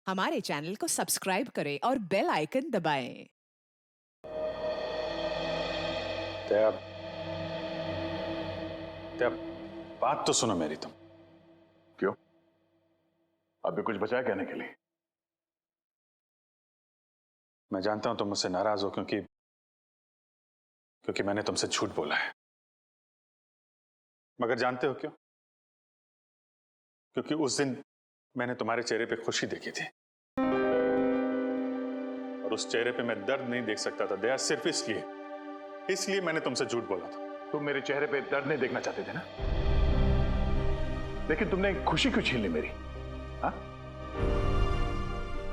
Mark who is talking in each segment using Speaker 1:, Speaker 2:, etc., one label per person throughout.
Speaker 1: हमारे चैनल को सब्सक्राइब करें और बेल आइकन दबाएं।
Speaker 2: दया, दया, बात तो सुनो मेरी तुम।
Speaker 3: क्यों? अभी कुछ बचा है कहने के लिए?
Speaker 2: मैं जानता हूं तुम मुझसे नाराज हो क्योंकि मैंने तुमसे झूठ बोला है। मगर जानते हो क्यों? क्योंकि उस दिन मैंने तुम्हारे चेहरे पे खुशी देखी थी और उस चेहरे पे मैं दर्द नहीं देख सकता था दया, सिर्फ इसलिए मैंने तुमसे झूठ बोला था।
Speaker 3: तुम मेरे चेहरे पे दर्द नहीं देखना चाहते थे ना, लेकिन तुमने खुशी क्यों छीन ली मेरी? हाँ?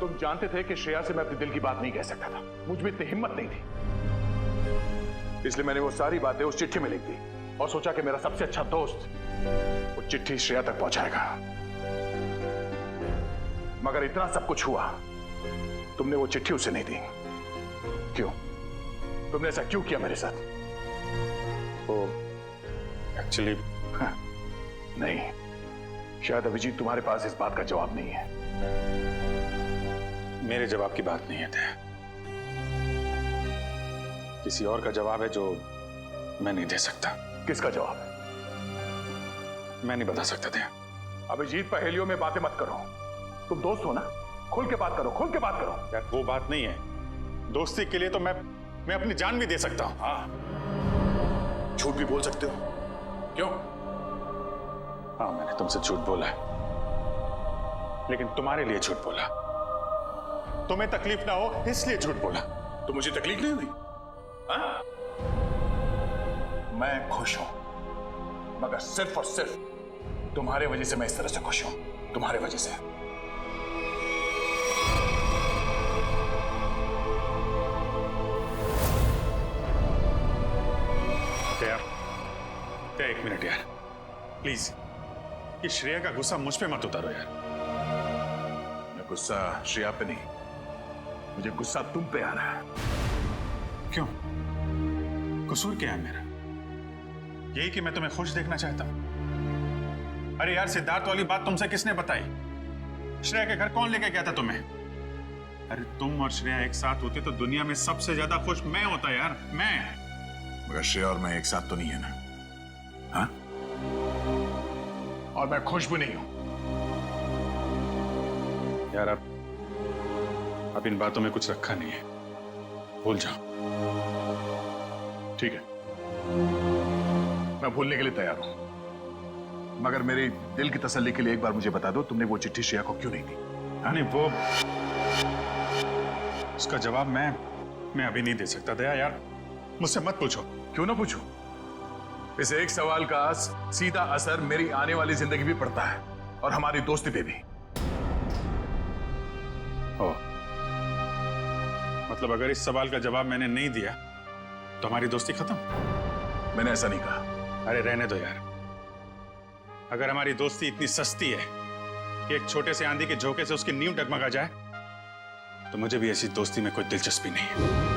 Speaker 3: तुम जानते थे कि श्रेया से मैं अपने दिल की बात नहीं कह सकता था, मुझ में इतनी हिम्मत नहीं थी, इसलिए मैंने वो सारी बातें उस चिट्ठी में लिख दी और सोचा कि मेरा सबसे अच्छा दोस्त वो चिट्ठी श्रेया तक पहुंचाएगा। मगर इतना सब कुछ हुआ, तुमने वो चिट्ठी उसे नहीं दी। क्यों? तुमने ऐसा क्यों किया मेरे साथ?
Speaker 2: वो एक्चुअली
Speaker 3: नहीं, शायद अभिजीत तुम्हारे पास इस बात का जवाब नहीं है।
Speaker 2: मेरे जवाब की बात नहीं है दया, किसी और का जवाब है जो मैं नहीं दे सकता।
Speaker 3: किसका जवाब है?
Speaker 2: मैं नहीं बता सकता दया।
Speaker 3: अभिजीत, पहेलियों में बातें मत करो, तुम दोस्त हो ना, खुल के बात करो, खुल के बात करो।
Speaker 2: यार वो बात नहीं है, दोस्ती के लिए तो मैं अपनी जान भी दे सकता हूं।
Speaker 3: हाँ, झूठ भी बोल सकते हो। क्यों?
Speaker 2: हाँ, मैंने तुमसे झूठ बोला है, लेकिन तुम्हारे लिए झूठ बोला, तुम्हें तकलीफ ना हो इसलिए झूठ बोला।
Speaker 3: तो मुझे तकलीफ नहीं हुई? हाँ? मैं खुश हूं, मगर सिर्फ और सिर्फ तुम्हारे वजह से मैं इस तरह से खुश हूं, तुम्हारे वजह से।
Speaker 2: क्या एक मिनट यार, प्लीज, ये श्रेया का गुस्सा मुझ पे मत उतारो यार।
Speaker 3: मैं गुस्सा श्रेया पे नहीं, मुझे गुस्सा तुम पे आ रहा है।
Speaker 2: क्यों? कसूर क्या है मेरा? यही कि मैं तुम्हें खुश देखना चाहता हूं। अरे यार, सिद्धार्थ वाली बात तुमसे किसने बताई? श्रेया के घर कौन लेके गया था तुम्हें? अरे तुम और श्रेया एक साथ होते तो दुनिया में सबसे ज्यादा खुश मैं होता यार, मैं।
Speaker 3: मगर श्रेया और मैं एक साथ तो नहीं है ना? हाँ? और मैं खुश भी नहीं हूं।
Speaker 2: यार अब इन बातों में कुछ रखा नहीं है, भूल जाओ।
Speaker 3: ठीक है, मैं भूलने के लिए तैयार हूं, मगर मेरे दिल की तसल्ली के लिए एक बार मुझे बता दो, तुमने वो चिट्ठी श्रेया को क्यों नहीं दी?
Speaker 2: नहीं, वो उसका जवाब मैं अभी नहीं दे सकता दया यार, मुझसे मत पूछो।
Speaker 3: क्यों ना पूछूं? इस एक सवाल का सीधा असर मेरी आने वाली जिंदगी भी पड़ता है और हमारी दोस्ती पे भी।
Speaker 2: ओ, मतलब अगर इस सवाल का जवाब मैंने नहीं दिया तो हमारी दोस्ती खत्म?
Speaker 3: मैंने ऐसा नहीं कहा।
Speaker 2: अरे रहने दो यार, अगर हमारी दोस्ती इतनी सस्ती है कि एक छोटे से आंधी के झोंके से उसकी नींव डगमगा जाए, तो मुझे भी ऐसी दोस्ती में कोई दिलचस्पी नहीं है।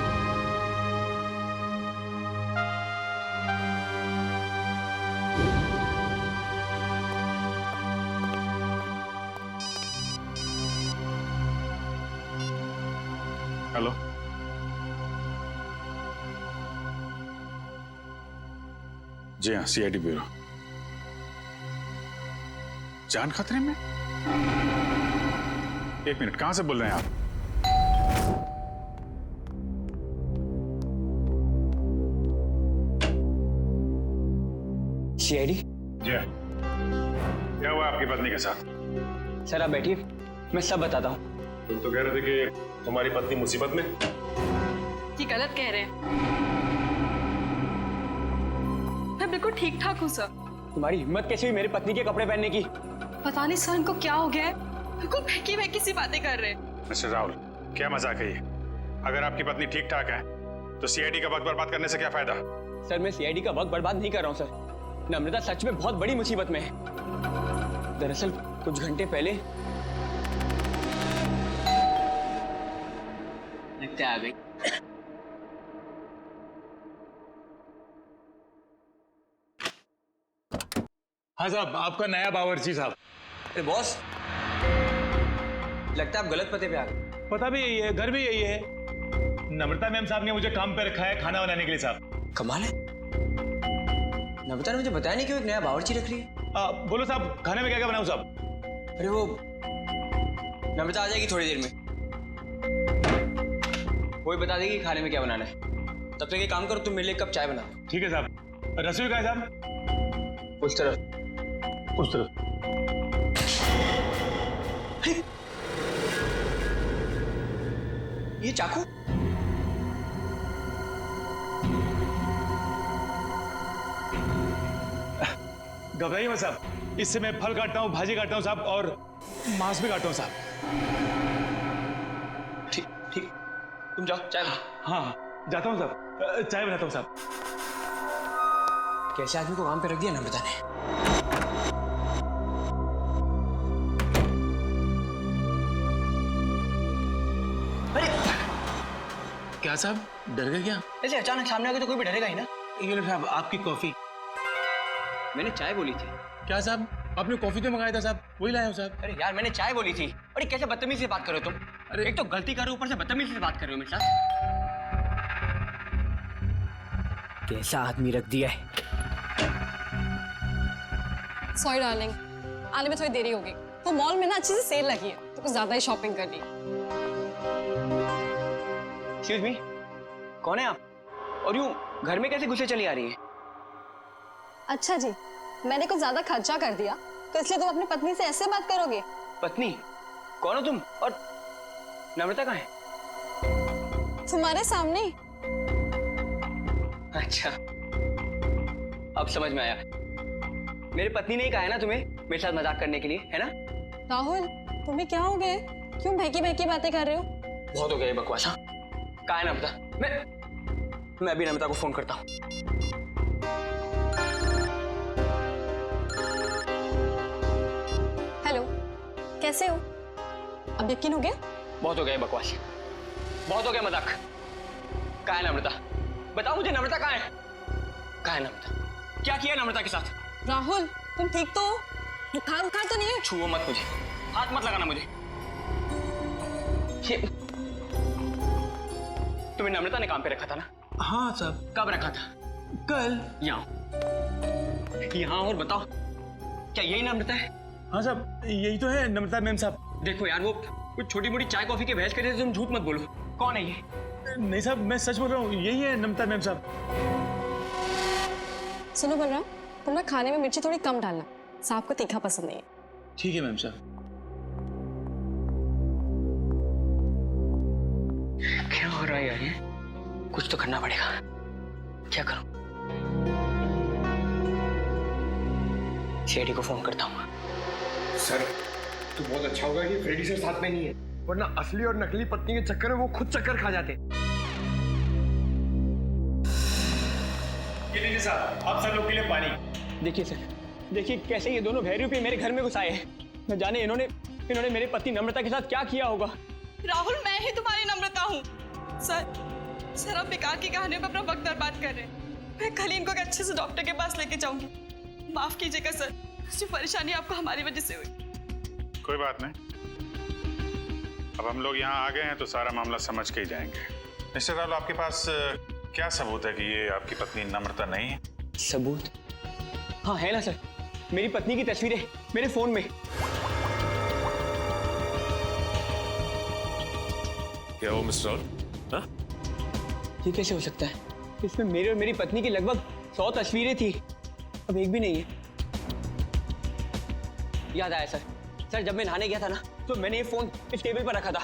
Speaker 2: हेलो, जी हाँ, सीआईडी ब्यूरो। जान खतरे में? एक मिनट, कहां से बोल रहे हैं आप?
Speaker 4: सीआईडी?
Speaker 2: जी हाँ। क्या हुआ आपकी पत्नी के साथ?
Speaker 4: सर आप बैठिए, मैं सब बताता हूँ।
Speaker 2: तुम तो कह रहे थे कि तुम्हारी पत्नी मुसीबत में।
Speaker 5: ये गलत कह रहे हैं। मैं बिल्कुल ठीक ठाक हूँ सर।
Speaker 4: तुम्हारी हिम्मत कैसे हुई मेरी पत्नी के कपड़े पहनने की?
Speaker 5: पता नहीं सर इनको क्या हो गया है, बिल्कुल बहकी बहकी सी बातें कर रहे हैं।
Speaker 2: मिस्टर राहुल, क्या मजाक है ये? अगर आपकी पत्नी ठीक ठाक है तो सीआईडी का वक्त बर्बाद करने से क्या फायदा?
Speaker 4: सर मैं सीआईडी का वक्त बर्बाद नहीं कर रहा हूँ सर। नम्रता सच में बहुत बड़ी मुसीबत में है। दरअसल कुछ घंटे पहले लगता आ गई।
Speaker 6: हाँ साहब, आपका नया बावर्ची साहब।
Speaker 4: अरे बॉस, लगता है आप गलत पते पे आ गए।
Speaker 6: पता भी यही है, घर भी यही है। नम्रता मैम साहब ने मुझे काम पे रखा है खाना बनाने के लिए साहब।
Speaker 4: कमाल है, नम्रता ने मुझे बताया नहीं कि वो एक नया बावर्ची रख रही है।
Speaker 6: बोलो साहब, खाने में क्या क्या बनाऊं साहब?
Speaker 4: अरे वो नम्रता आ जाएगी थोड़ी देर में, वो ही बता देगी खाने में क्या बनाना है। तब तक एक काम करो, तुम मेरे लिए एक कप चाय बना दो।
Speaker 6: ठीक है साहब। रसोई कहाँ है साहब?
Speaker 4: उस तरफ।
Speaker 6: उस तरफ।
Speaker 4: ये चाकू?
Speaker 6: घबराइए मत साहब, इससे मैं फल काटता हूँ, भाजी काटता हूँ साहब, और मांस भी काटता हूँ साहब।
Speaker 4: ठीक ठीक, तुम जाओ चाय बना।
Speaker 6: हाँ जाता हूँ साहब, चाय बनाता हूँ साहब।
Speaker 4: कैसे आदमी को काम पे रख दिया नम्रता ने। अरे
Speaker 6: क्या साहब, डर गए क्या?
Speaker 4: ऐसे अचानक सामने आ गए तो कोई भी डरेगा ही ना।
Speaker 6: ये लो साहब आपकी कॉफी।
Speaker 4: मैंने चाय बोली थी।
Speaker 6: क्या साहब, आपने कॉफी तो मंगाया था साहब, वही लाया हूँ साहब।
Speaker 4: अरे यार मैंने चाय बोली थी। अरे कैसे बदतमीजी से बात कर रहे हो तुम?
Speaker 6: अरे
Speaker 4: एक तो गलती कर रहे हो, ऊपर से बदतमीजी से बात कर रहे हो मेरे साथ। कैसा आदमी रख दिया है।
Speaker 5: सॉरी डार्लिंग, आने में थोड़ी देरी होगी। वो मॉल में ना अच्छी सी सेल लगी है तो कुछ ज्यादा ही शॉपिंग कर ली।
Speaker 4: एक्सक्यूज मी, कौन है आप? और यूं घर में कैसे घुसे चली आ रही है?
Speaker 5: अच्छा जी, मैंने कुछ ज्यादा खर्चा कर दिया तो इसलिए तुम अपनी पत्नी से ऐसे बात करोगे?
Speaker 4: पत्नी? कौन हो तुम? और नम्रता कहाँ है?
Speaker 5: तुम्हारे सामने।
Speaker 4: अच्छा, अब समझ में आया। मेरी पत्नी ने ही कहा है ना तुम्हें मेरे साथ मजाक करने के लिए, है ना?
Speaker 5: राहुल, तुम्हें क्या हो गया? क्यों बहकी बहकी बातें कर रहे हो?
Speaker 4: बहुत हो गया ये बकवास। हाँ, कहाँ है नम्रता? मैं अभी नम्रता को फोन करता हूँ।
Speaker 5: हेलो, कैसे हो? अब यकीन हो गया?
Speaker 4: बहुत हो गया ये बकवास, बहुत हो गया मजाक। कहाँ है नम्रता? बताओ मुझे, नम्रता कहाँ है? कहाँ है नम्रता? क्या किया नम्रता के साथ?
Speaker 5: राहुल, तुम ठीक तो हो? बुखार बुखार तो नहीं है?
Speaker 4: छुओ मत मुझे, हाथ मत लगाना मुझे। ये तुम्हें नम्रता ने काम पे रखा था ना?
Speaker 6: हाँ साहब।
Speaker 4: कब रखा था?
Speaker 6: कल।
Speaker 4: यहाँ और बताओ, क्या यही नम्रता है?
Speaker 6: हाँ साहब, यही तो है नम्रता मैम साहब।
Speaker 4: देखो यार, वो कुछ छोटी मोटी चाय कॉफी के बहस करे थे, तुम झूठ मत बोलो। कौन है ये?
Speaker 6: नहीं साहब, मैं सच बोल रहा हूँ, यही है नम्रता मैम साहब।
Speaker 5: सुनो बलराम, तुम ना खाने में मिर्ची थोड़ी कम डालना, साहब को तीखा पसंद नहीं है।
Speaker 6: ठीक है मैम साहब।
Speaker 4: क्या हो रहा है यार? ये कुछ तो करना पड़ेगा। क्या करूं? शेडी को फोन करता हूँ।
Speaker 7: सर, तो बहुत अच्छा होगा कि फ्रेडी सर साथ में नहीं है, वरना असली और नकली पत्नी के चक्कर में वो खुद चक्कर खा जाते।
Speaker 6: ये लीजिए साहब, आप सब लोग के लिए पानी।
Speaker 4: देखिए सर, देखिए कैसे ये दोनों भैरूपी मेरे घर में घुस आए हैं। न जाने इन्होंने मेरी पत्नी नम्रता के साथ क्या किया होगा।
Speaker 8: राहुल, मैं ही तुम्हारी नम्रता हूँ। सर आप बेकार की कहानियों पे अपना वक्त बर्बाद कर रहे हैं। मैं कल ही इनको एक अच्छे से डॉक्टर के पास लेके जाऊंगी। माफ कीजिएगा सर, जो परेशानी आपको हमारी वजह से हुई।
Speaker 2: कोई बात नहीं, अब हम लोग यहाँ आ गए हैं तो सारा मामला समझ के ही जाएंगे। मिस्टर राहुल, आपके पास क्या सबूत है कि ये आपकी पत्नी नम्रता नहीं है?
Speaker 4: सबूत? हाँ है ना सर, मेरी पत्नी की तस्वीरें मेरे फोन में।
Speaker 9: क्या वो मिस्टर राहुल? हाँ?
Speaker 4: ये कैसे हो सकता है? इसमें मेरे और मेरी पत्नी की लगभग 100 तस्वीरें थी, अब एक भी नहीं है। याद आया सर, जब मैं नहाने गया था ना तो मैंने ये फोन इस टेबल पर रखा था।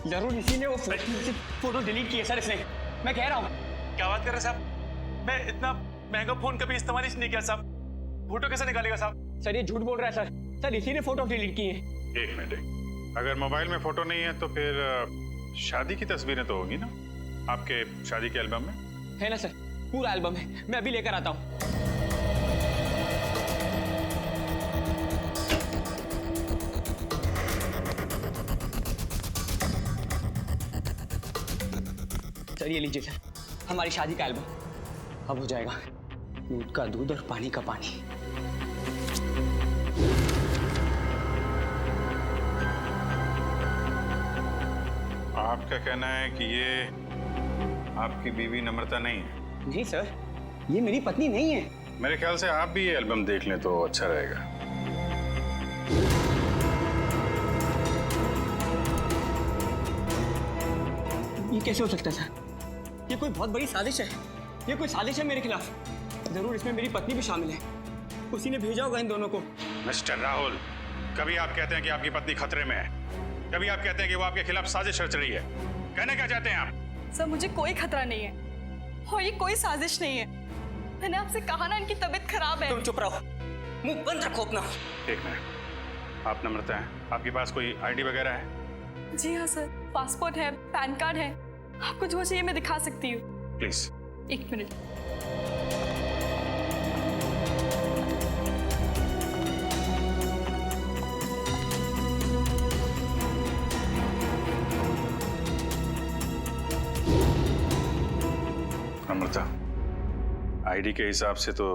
Speaker 4: जरूर इसी ने वो फोटो डिलीट की है सर, इसने। मैं कह रहा हूँ।
Speaker 6: क्या बात कर रहे हैं साहब? मैं इतना महंगा फोन कभी इस्तेमाल ही नहीं किया साहब। फोटो कैसे निकालेगा साहब?
Speaker 4: सर ये झूठ बोल रहा है सर, इसी ने फोटो डिलीट की है।
Speaker 2: एक मिनट, अगर मोबाइल में फोटो नहीं है तो फिर शादी की तस्वीरें तो होगी ना आपके शादी के एल्बम में?
Speaker 4: है ना सर, पूरा एल्बम है, मैं अभी लेकर आता हूँ। सर ये लीजिए सर, हमारी शादी का एल्बम। अब हो जाएगा दूध का दूध और पानी का पानी।
Speaker 2: आपका कहना है कि ये आपकी बीवी नम्रता नहीं है?
Speaker 4: नहीं सर, ये मेरी पत्नी नहीं है।
Speaker 2: मेरे ख्याल से आप भी ये एल्बम देख लें तो अच्छा रहेगा।
Speaker 4: ये कैसे हो सकता है सर? ये कोई बहुत बड़ी साजिश है। ये कोई साजिश है मेरे खिलाफ। जरूर इसमें मेरी पत्नी भी शामिल है। उसी ने भेजा होगा इन दोनों को।
Speaker 2: मिस्टर राहुल, कभी आप कहते हैं कि आपकी पत्नी खतरे में है, कभी आप कहते हैं कि वो आपके खिलाफ साजिश रच रही है। कहना क्या चाहते हैं आप?
Speaker 8: सर मुझे कोई खतरा नहीं है और ये कोई साजिश नहीं है। मैंने आपसे कहा ना इनकी तबीयत खराब है।
Speaker 4: तुम चुप रहो, मुंह बंद रखो अपना।
Speaker 2: एक मिनट, आप नम्रता हैं, आपके पास कोई आईडी वगैरह है?
Speaker 8: जी हाँ सर, पासपोर्ट है, पैन कार्ड है। आपको जो चाहिए मैं दिखा सकती हूँ।
Speaker 2: प्लीज।
Speaker 8: एक मिनट।
Speaker 2: नम्रता, आईडी के हिसाब से तो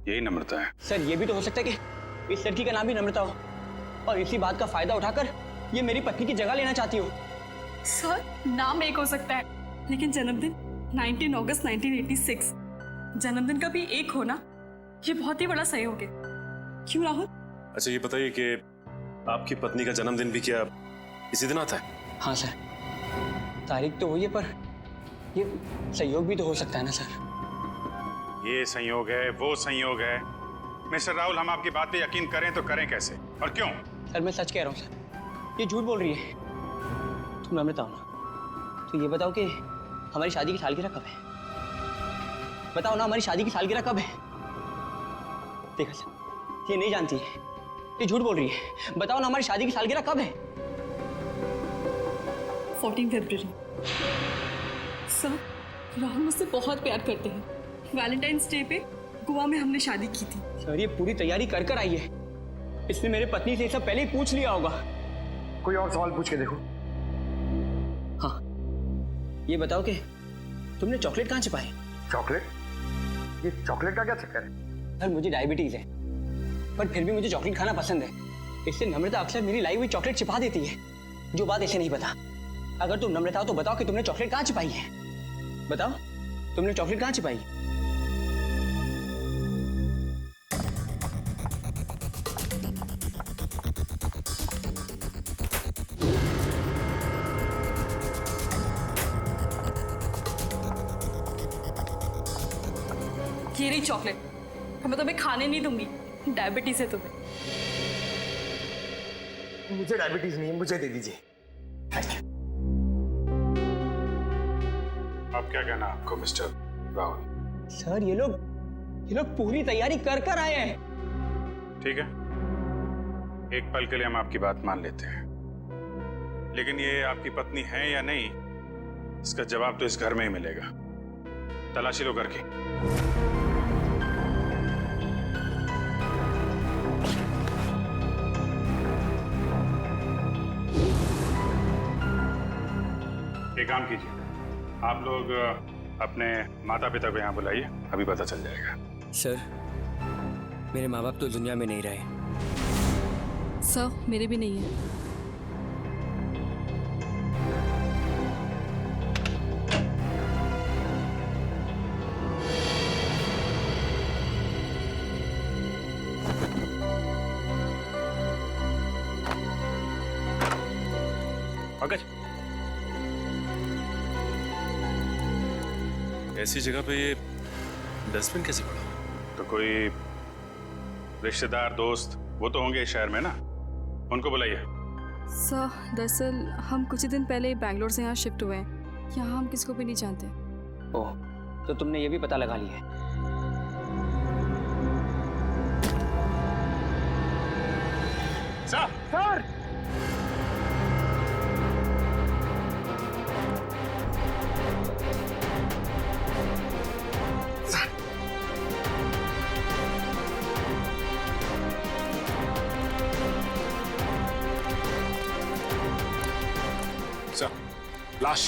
Speaker 2: यही नम्रता है।
Speaker 4: सर ये भी तो हो सकता है कि इस लड़की का नाम भी नम्रता हो और इसी बात का फायदा उठाकर ये मेरी पत्नी की जगह लेना चाहती हो।
Speaker 8: सर नाम एक हो सकता है लेकिन जन्मदिन 19 अगस्त 1986। जन्मदिन का भी एक होना ये बहुत ही बड़ा सहयोग है। क्यों राहुल?
Speaker 9: अच्छा ये बताइए कि आपकी पत्नी का जन्मदिन भी क्या इसी दिन आता है?
Speaker 4: हाँ सर, तारीख तो वही है पर ये सहयोग भी तो हो सकता है ना सर।
Speaker 2: ये संयोग है, वो संयोग है। मिस्टर राहुल, हम आपकी बात पे यकीन करें तो करें कैसे और क्यों?
Speaker 4: सर मैं सच कह रहा हूँ सर, ये झूठ बोल रही है। तुम नम्रता हो ना, तो ये बताओ कि हमारी शादी की सालगिरह कब है? बताओ ना, हमारी शादी की सालगिरह कब है? देखा सर, ये नहीं जानती है, ये झूठ बोल रही है। बताओ ना, हमारी शादी की सालगिरह कब है?
Speaker 8: 14 फरवरी। सर राहुल मुझसे बहुत प्यार करते हैं। वैलेंटाइंस डे पे गोवा में हमने शादी की थी।
Speaker 4: सर ये पूरी तैयारी कर कर आई है। इसने मेरे पत्नी से सब पहले ही पूछ लिया होगा।
Speaker 7: कोई और सवाल पूछ के देखो।
Speaker 4: हाँ, ये बताओ कि तुमने चॉकलेट कहाँ छिपाई?
Speaker 7: चॉकलेट? ये चॉकलेट का क्या चक्कर है?
Speaker 4: सर मुझे डायबिटीज है पर फिर भी मुझे चॉकलेट खाना पसंद है। इससे नम्रता अक्सर मेरी लाई हुई चॉकलेट छिपा देती है, जो बात इसे नहीं पता। अगर तुम नम्रता हो तो बताओ कि तुमने चॉकलेट कहाँ छिपाई है? बताओ, तुमने चॉकलेट कहाँ छिपाई?
Speaker 8: ये रही चॉकलेट। मैं तुम्हें खाने नहीं दूंगी, डायबिटीज है तुम्हें।
Speaker 7: मुझे डायबिटीज नहीं है, मुझे दे दीजिए।
Speaker 2: अब क्या कहना आपको मिस्टर राहुल?
Speaker 4: सर ये लोग पूरी तैयारी कर कर आए हैं।
Speaker 2: ठीक है, एक पल के लिए हम आपकी बात मान लेते हैं, लेकिन ये आपकी पत्नी है या नहीं, इसका जवाब तो इस घर में ही मिलेगा। तलाशी लो घर की। एक काम कीजिए, आप लोग अपने माता पिता को यहाँ बुलाइए, अभी पता चल जाएगा।
Speaker 4: सर मेरे माँ बाप तो दुनिया में नहीं रहे।
Speaker 8: सर मेरे भी नहीं है।
Speaker 9: अगर ऐसी जगह पे ये डस्टबिन कैसे पड़ा?
Speaker 2: तो कोई रिश्तेदार दोस्त वो तो होंगे इस शहर में ना, उनको बुलाइए।
Speaker 8: सर दरअसल हम कुछ ही दिन पहले बैंगलोर से यहाँ शिफ्ट हुए हैं। यहाँ हम किसी को भी नहीं जानते।
Speaker 4: ओह, तो तुमने ये भी पता लगा लिया है?
Speaker 2: सर!
Speaker 9: सर, लाश।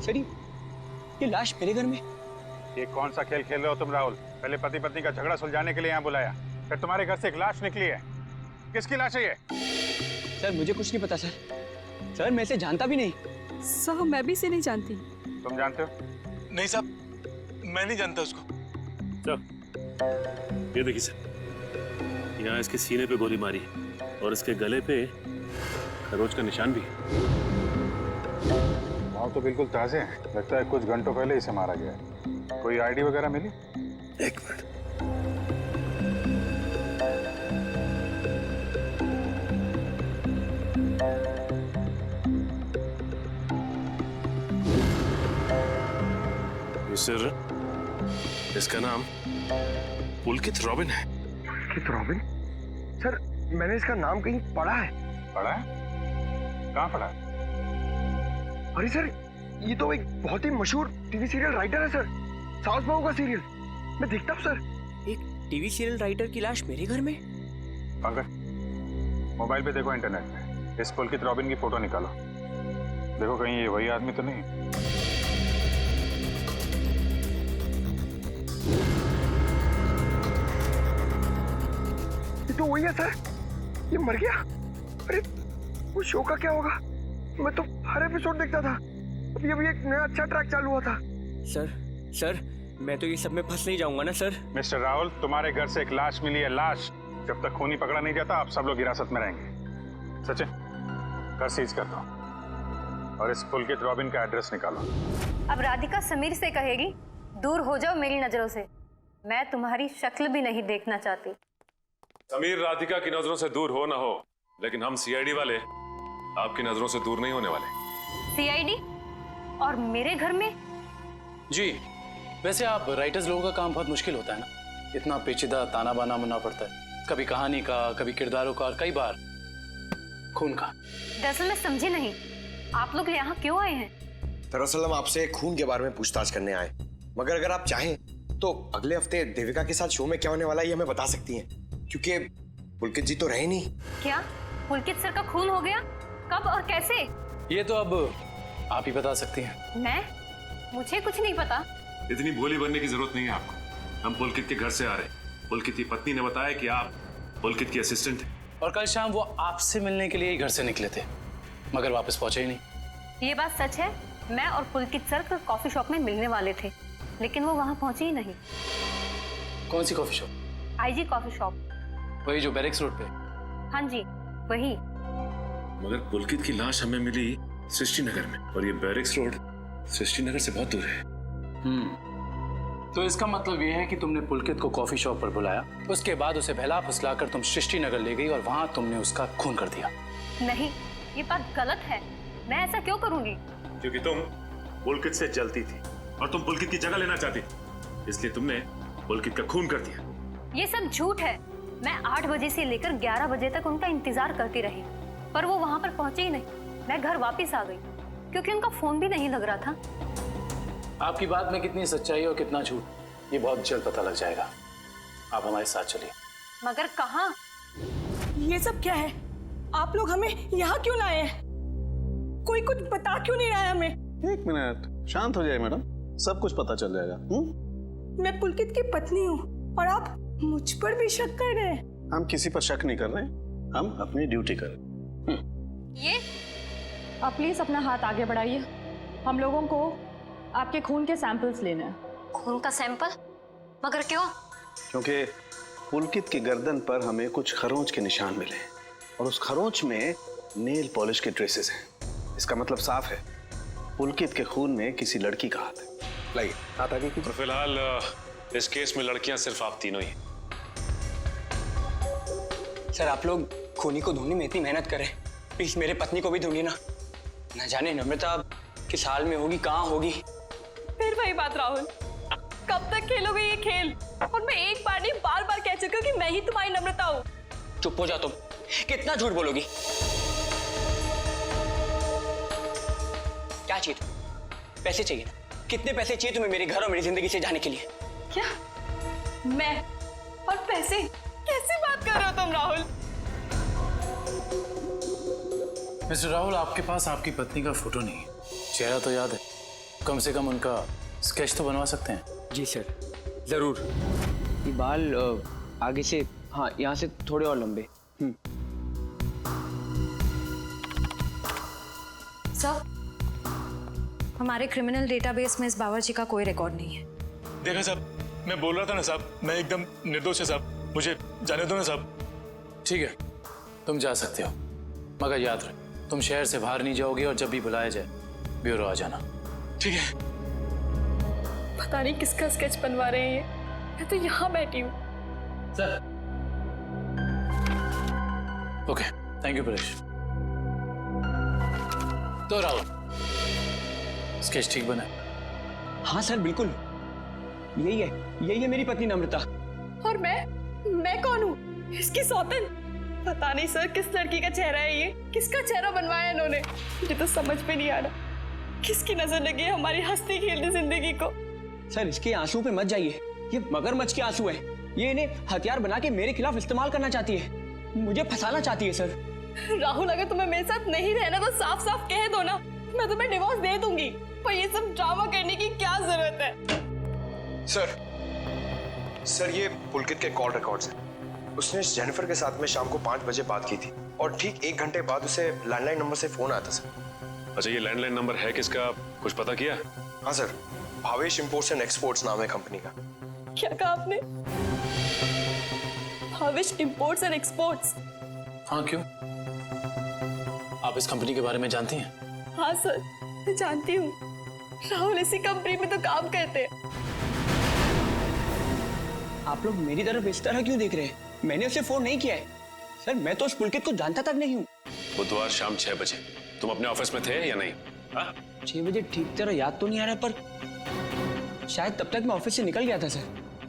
Speaker 4: सर ये लाश मेरे घर में
Speaker 2: ये कौन सा खेल खेल रहे हो तुम राहुल? पहले पति पत्नी का झगड़ा सुलझाने के लिए यहाँ बुलाया, फिर तुम्हारे घर से एक लाश निकली है। किसकी लाश है ये?
Speaker 4: सर मुझे कुछ नहीं पता सर मैं इसे जानता भी नहीं।
Speaker 8: सर मैं भी इसे नहीं जानती।
Speaker 2: तुम जानते हो?
Speaker 6: नहीं साहब, मैं नहीं जानता उसको।
Speaker 9: ये देखिए सर, यहाँ इसके सीने पे गोली मारी है और इसके गले पे खरोच का निशान भी है।
Speaker 2: घाव तो बिल्कुल ताजे हैं, लगता है कुछ घंटों पहले इसे मारा गया है। कोई आईडी वगैरह मिली?
Speaker 9: एक मिनट। सर, इसका नाम पुलकित रॉबिन है।
Speaker 7: पुलकित रॉबिन? सर मैंने इसका नाम कहीं पढ़ा है।
Speaker 2: पढ़ा है? कहाँ पढ़ा है?
Speaker 7: अरे सर ये तो एक बहुत ही मशहूर टीवी सीरियल राइटर है सर, सास बहू का सीरियल। मैं देखता हूँ सर।
Speaker 4: एक टीवी सीरियल राइटर की लाश मेरे घर में?
Speaker 2: पंकज, मोबाइल पे देखो, इंटरनेट पे इस पुलकित रॉबिन की फोटो निकालो, देखो कहीं ये वही आदमी तो नहीं।
Speaker 7: ये तो वही है सर, ये मर गया। अरे वो शो का क्या होगा? मैं तो हर एपिसोड देखता था, अभी अभी एक नया अच्छा ट्रैक चालू हुआ था।
Speaker 4: सर मैं तो ये सब में फंस नहीं जाऊंगा ना सर?
Speaker 2: मिस्टर राहुल, तुम्हारे घर से एक लाश मिली है, लाश। जब तक खूनी पकड़ा नहीं जाता आप सब लोग हिरासत में रहेंगे। सचिन, घर सीज कर दो और इस पुलकित रॉबिन का एड्रेस निकालो।
Speaker 10: अब राधिका समीर से कहेगी दूर हो जाओ मेरी नजरों से, मैं तुम्हारी शक्ल भी नहीं देखना चाहती।
Speaker 9: समीर राधिका की नजरों से दूर हो ना हो, लेकिन हम सीआईडी वाले आपकी नजरों से दूर नहीं होने वाले।
Speaker 10: सीआईडी? और मेरे घर में?
Speaker 11: जी, वैसे आप राइटर्स लोगों का काम बहुत मुश्किल होता है ना, इतना पेचीदा ताना बाना मुनना पड़ता है, कभी कहानी का, कभी किरदारों का और कई बार खून का।
Speaker 10: दरअसल मैं समझी नहीं, आप लोग यहाँ क्यों आए हैं?
Speaker 7: दरअसल हम आपसे खून के बारे में पूछताछ करने आए, मगर अगर आप चाहें तो अगले हफ्ते देविका के साथ शो में क्या होने वाला है ये हमें बता सकती हैं, क्योंकि पुलकित जी तो रहे नहीं।
Speaker 10: क्या पुलकित सर का खून हो गया? कब और कैसे?
Speaker 11: ये तो अब आप ही बता सकती हैं।
Speaker 10: मैं? मुझे कुछ नहीं पता।
Speaker 9: इतनी भोली बनने की जरूरत नहीं है आपको। हम पुलकित के घर से आ रहे। पुलकित की पत्नी ने बताया कि आप पुलकित की असिस्टेंट हैं।
Speaker 11: और कल शाम वो आपसे मिलने के लिए ही घर से निकले थे, मगर वापस पहुंचे ही नहीं।
Speaker 10: ये बात सच है, मैं और पुलकित सर कॉफी शॉप में मिलने वाले थे, लेकिन वो वहाँ पहुंचे ही नहीं।
Speaker 11: कौन सी coffee shop?
Speaker 10: IG coffee shop.
Speaker 11: वही जो बैरिक्स रोड पे?
Speaker 10: हाँ जी वही।
Speaker 9: मगर पुलकित की लाश हमें मिली सृष्टि नगर में, और ये बैरिक्स रोड सृष्टि नगर से बहुत दूर है।
Speaker 11: तो इसका मतलब ये है कि तुमने पुलकित को कॉफी शॉप पर बुलाया, उसके बाद उसे बहला फुसलाकर तुम सृष्टि नगर ले गई और वहां तुमने उसका खून कर दिया।
Speaker 10: नहीं, ये बात गलत है, मैं ऐसा क्यों करूंगी?
Speaker 9: क्योंकि तुम पुलकित से जलती थी और तुम पुलकित की जगह लेना चाहती थी, इसलिए तुमने पुलकित का खून कर दिया।
Speaker 10: ये सब झूठ है। मैं 8 बजे से लेकर 11 बजे तक उनका इंतजार करती रही, पर वो वहां पर पहुंचे ही नहीं। मैं घर वापस आ गई क्योंकि उनका फोन भी नहीं लग रहा था।
Speaker 11: आपकी बात में कितनी सच्चाई और कितना झूठ ये बहुत जल्द पता लग जाएगा। आप हमारे साथ चलिए।
Speaker 10: मगर कहाँ?
Speaker 8: ये सब क्या है? आप लोग हमें यहाँ क्यों लाए हैं? कोई कुछ बता क्यों नहीं रहा है हमें?
Speaker 12: एक मिनट, शांत हो जाए मैडम, सब कुछ पता चल जाएगा।
Speaker 8: मैं पुलकित की पत्नी हूँ और आप मुझ पर भी शक कर रहे हैं।
Speaker 12: हम किसी पर शक नहीं कर रहे, हम अपनी ड्यूटी कर रहे हैं।
Speaker 10: ये
Speaker 5: आप प्लीज अपना हाथ आगे बढ़ाइए, हम लोगों को आपके खून के सैंपल्स लेने हैं।
Speaker 10: खून का सैंपल? मगर क्यों?
Speaker 12: क्योंकि पुलकित की गर्दन पर हमें कुछ खरोंच के निशान मिले और उस खरोंच में नेल पॉलिश के ट्रेसेस हैं। इसका मतलब साफ है, पुलकित के खून में किसी लड़की का हाथ है। लाइए हाथ आगे कीजिए।
Speaker 9: तो फिलहाल इस केस में लड़कियां सिर्फ आप तीनों ही।
Speaker 4: सर आप लोग खूनी को ढूंढने में इतनी मेहनत करें, प्लीज मेरे पत्नी को भी ढूंढिए ना। न जाने नम्रता किस हाल में होगी, कहाँ होगी।
Speaker 8: फिर वही बात राहुल, कब तक खेलोगे ये खेल? और मैं एक बार नहीं बार बार कह चुकी हूँ कि मैं ही तुम्हारी नम्रता हूँ।
Speaker 4: चुप हो जा तुम, कितना झूठ बोलोगी? क्या चाहिए तुम्हें? पैसे चाहिए ना? कितने पैसे चाहिए तुम्हें मेरे घर और मेरी जिंदगी से जाने के लिए?
Speaker 8: क्या? मैं और पैसे? कैसी बात कर रहे हो तुम राहुल?
Speaker 11: मिस्टर राहुल, आपके पास आपकी पत्नी का फोटो नहीं है, चेहरा तो याद है, कम से कम उनका स्केच तो बनवा सकते हैं।
Speaker 4: जी सर, जरूर। ये बाल आगे से, हाँ यहाँ से थोड़े और लंबे।
Speaker 10: सर, हमारे क्रिमिनल डेटाबेस में इस बावर्ची का कोई रिकॉर्ड नहीं है।
Speaker 6: देखा साहब, मैं बोल रहा था ना साहब, मैं एकदम निर्दोष है साहब, मुझे जाने दो ना साहब।
Speaker 11: ठीक है, तुम जा सकते हो, मगर याद रख तुम शहर से बाहर नहीं जाओगे और जब भी बुलाया जाए ब्यूरो आ जाना।
Speaker 6: ठीक है।
Speaker 8: पता नहीं किसका स्केच बनवा रहे हैं ये, मैं तो यहाँ बैठी हूँ।
Speaker 11: Sir. Okay, thank you Paresh. तो राहुल, स्केच ठीक बना?
Speaker 4: हाँ सर, बिल्कुल यही है मेरी पत्नी नम्रता।
Speaker 8: और मैं कौन हूँ? इसकी सौतन? पता नहीं सर किस लड़की का चेहरा है ये, किसका चेहरा बनवाया इन्होंने, मुझे तो समझ में नहीं आ रहा। किसकी नजर लगी है हमारी हंसती खेलती जिंदगी को।
Speaker 4: सर इसके आंसू पे मत जाइए, ये मगरमच्छ के आंसू है। ये इन्हें हथियार बना के मेरे खिलाफ इस्तेमाल करना चाहती है, मुझे फंसाना चाहती है सर।
Speaker 8: राहुल, अगर तुम्हें मेरे साथ नहीं रहना तो साफ साफ कह दो ना, मैं तुम्हें डिवोर्स दे दूंगी। पर ये सब ड्रामा करने की क्या जरूरत है?
Speaker 7: सर ये पुलकित के कॉल रिकॉर्ड्स हैं। उसने जेनिफर के साथ में शाम को 5 बजे बात की थी और ठीक 1 घंटे बाद उसे लैंडलाइन नंबर से फोन आया था सर।
Speaker 9: अच्छा, ये लैंडलाइन नंबर है किसका, कुछ पता किया?
Speaker 7: हाँ sir, Bhavesh imports and exports नाम है कंपनी का।
Speaker 8: क्या कहा आपने? Bhavesh imports and exports?
Speaker 11: हाँ, क्यों? आप इस कंपनी के बारे में जानती हैं?
Speaker 8: हाँ सर, मैं जानती हूँ। राहुल इसी कंपनी में तो काम करते हैं।
Speaker 4: आप लोग मेरी तरफ इस तरह क्यों देख रहे हैं? मैंने उसे फोन नहीं किया है सर, मैं तो उस पुलकित को जानता तक नहीं हूँ।
Speaker 9: बुधवार शाम 6 बजे तुम अपने ऑफिस में थे या नहीं?
Speaker 4: 6 बजे ठीक तरह याद तो नहीं आ रहा, पर शायद तब तक मैं ऑफिस से निकल गया था सर।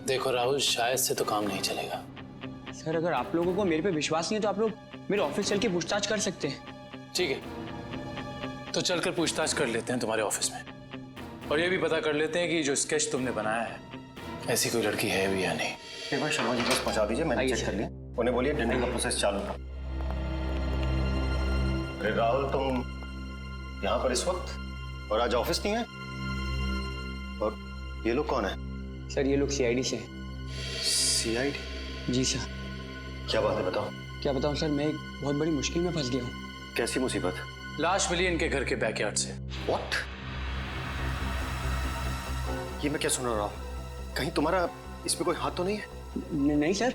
Speaker 11: देखो राहुल, शायद से तो काम नहीं चलेगा।
Speaker 4: सर अगर आप लोगों को मेरे पे विश्वास नहीं है तो आप लोग मेरे ऑफिस चल के पूछताछ कर सकते हैं।
Speaker 11: ठीक है, तो चलकर पूछताछ कर लेते हैं तुम्हारे ऑफिस में, और ये भी पता कर लेते हैं कि जो स्केच तुमने बनाया है ऐसी कोई लड़की है भी या नहीं।
Speaker 13: एक बार शर्मा जी बस पहुंचा दीजिए, मैंने चेक कर लिया। उन्हें बोलिए डेंटिंग का प्रोसेस चालू था। अरे राहुल, तुम यहाँ पर इस वक्त और आज ऑफिस नहीं है? और ये लोग कौन है?
Speaker 4: सर ये लोग सीआईडी से हैं।
Speaker 13: सीआईडी?
Speaker 4: जी सर।
Speaker 13: क्या बात है, बताओ।
Speaker 4: क्या बताऊं सर, मैं एक बहुत बड़ी मुश्किल में फंस गया हूँ।
Speaker 13: कैसी मुसीबत?
Speaker 11: लाश मिली इनके घर के बैकयार्ड से।
Speaker 13: व्हाट? ये मैं क्या सुन रहा हूँ? कहीं तुम्हारा इसमें कोई हाथ तो नहीं है?
Speaker 4: नहीं सर,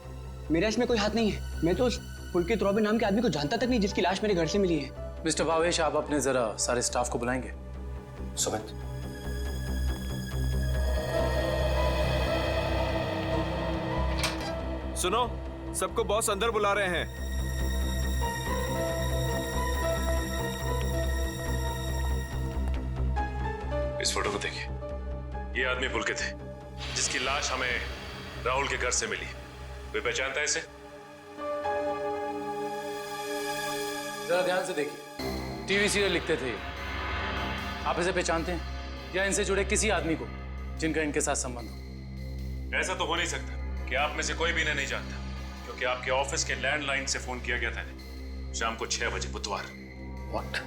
Speaker 4: मेरा इसमें कोई हाथ नहीं है। मैं तो उस पुलकित रॉबिन नाम के आदमी को जानता तक नहीं जिसकी लाश मेरे घर से मिली है।
Speaker 11: मिस्टर भावेश, आप अपने जरा सारे स्टाफ को बुलाएंगे।
Speaker 13: सुमित,
Speaker 14: सुनो, सबको बॉस अंदर बुला रहे हैं।
Speaker 9: इस फोटो को देखिए, ये आदमी पुलकित है जिसकी लाश हमें राहुल के घर से मिली। कोई पहचानता है इसे?
Speaker 11: जरा ध्यान से देखिए, टीवी सीरियल लिखते थे। आप इसे पहचानते हैं या इनसे जुड़े किसी आदमी को जिनका इनके साथ संबंध हो?
Speaker 9: ऐसा तो हो नहीं सकता कि आप में से कोई भी इन्हें नहीं जानता, क्योंकि आपके ऑफिस के लैंडलाइन से फोन किया गया था इन्हें शाम को 6 बजे बुधवार।
Speaker 13: व्हाट?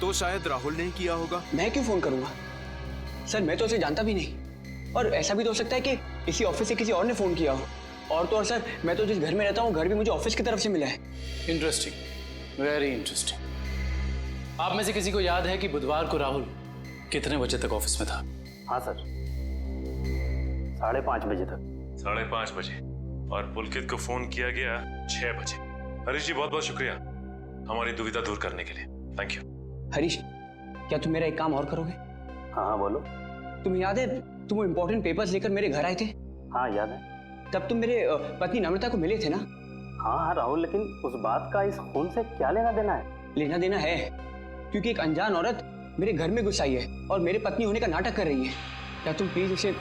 Speaker 14: तो शायद राहुल ने किया होगा।
Speaker 4: मैं क्यों फोन करूंगा सर, मैं तो उसे जानता भी नहीं। और ऐसा भी तो हो सकता है कि इसी ऑफिस से किसी और ने फोन किया हो। और तो और सर, मैं तो जिस घर में रहता हूँ घर भी मुझे ऑफिस की तरफ से मिला है।
Speaker 11: Interesting, very interesting. आप में से किसी को याद है कि बुधवार को राहुल कितने बजे तक ऑफिस में था?
Speaker 13: हाँ सर, 5:30 बजे तक।
Speaker 9: 5:30 बजे, और पुलकित को फोन किया गया 6 बजे। हरीश जी, बहुत बहुत शुक्रिया हमारी दुविधा दूर करने के लिए। Thank you.
Speaker 4: हरीश, क्या तुम मेरा एक काम और करोगे?
Speaker 13: हाँ बोलो।
Speaker 4: तुम्हें याद है तुम वो इम्पोर्टेंट पेपर्स लेकर मेरे घर आए थे?
Speaker 13: हाँ याद है।
Speaker 4: तब तुम मेरे पत्नी नम्रता को मिले थे ना?
Speaker 13: हाँ राहुल, लेकिन उस बात का इस खून से क्या लेना देना है?
Speaker 4: लेना देना है, क्योंकि एक अनजान औरत मेरे घर में घुस आई है और मेरे पत्नी होने का नाटक कर रही है। क्या तुम प्लीज उसे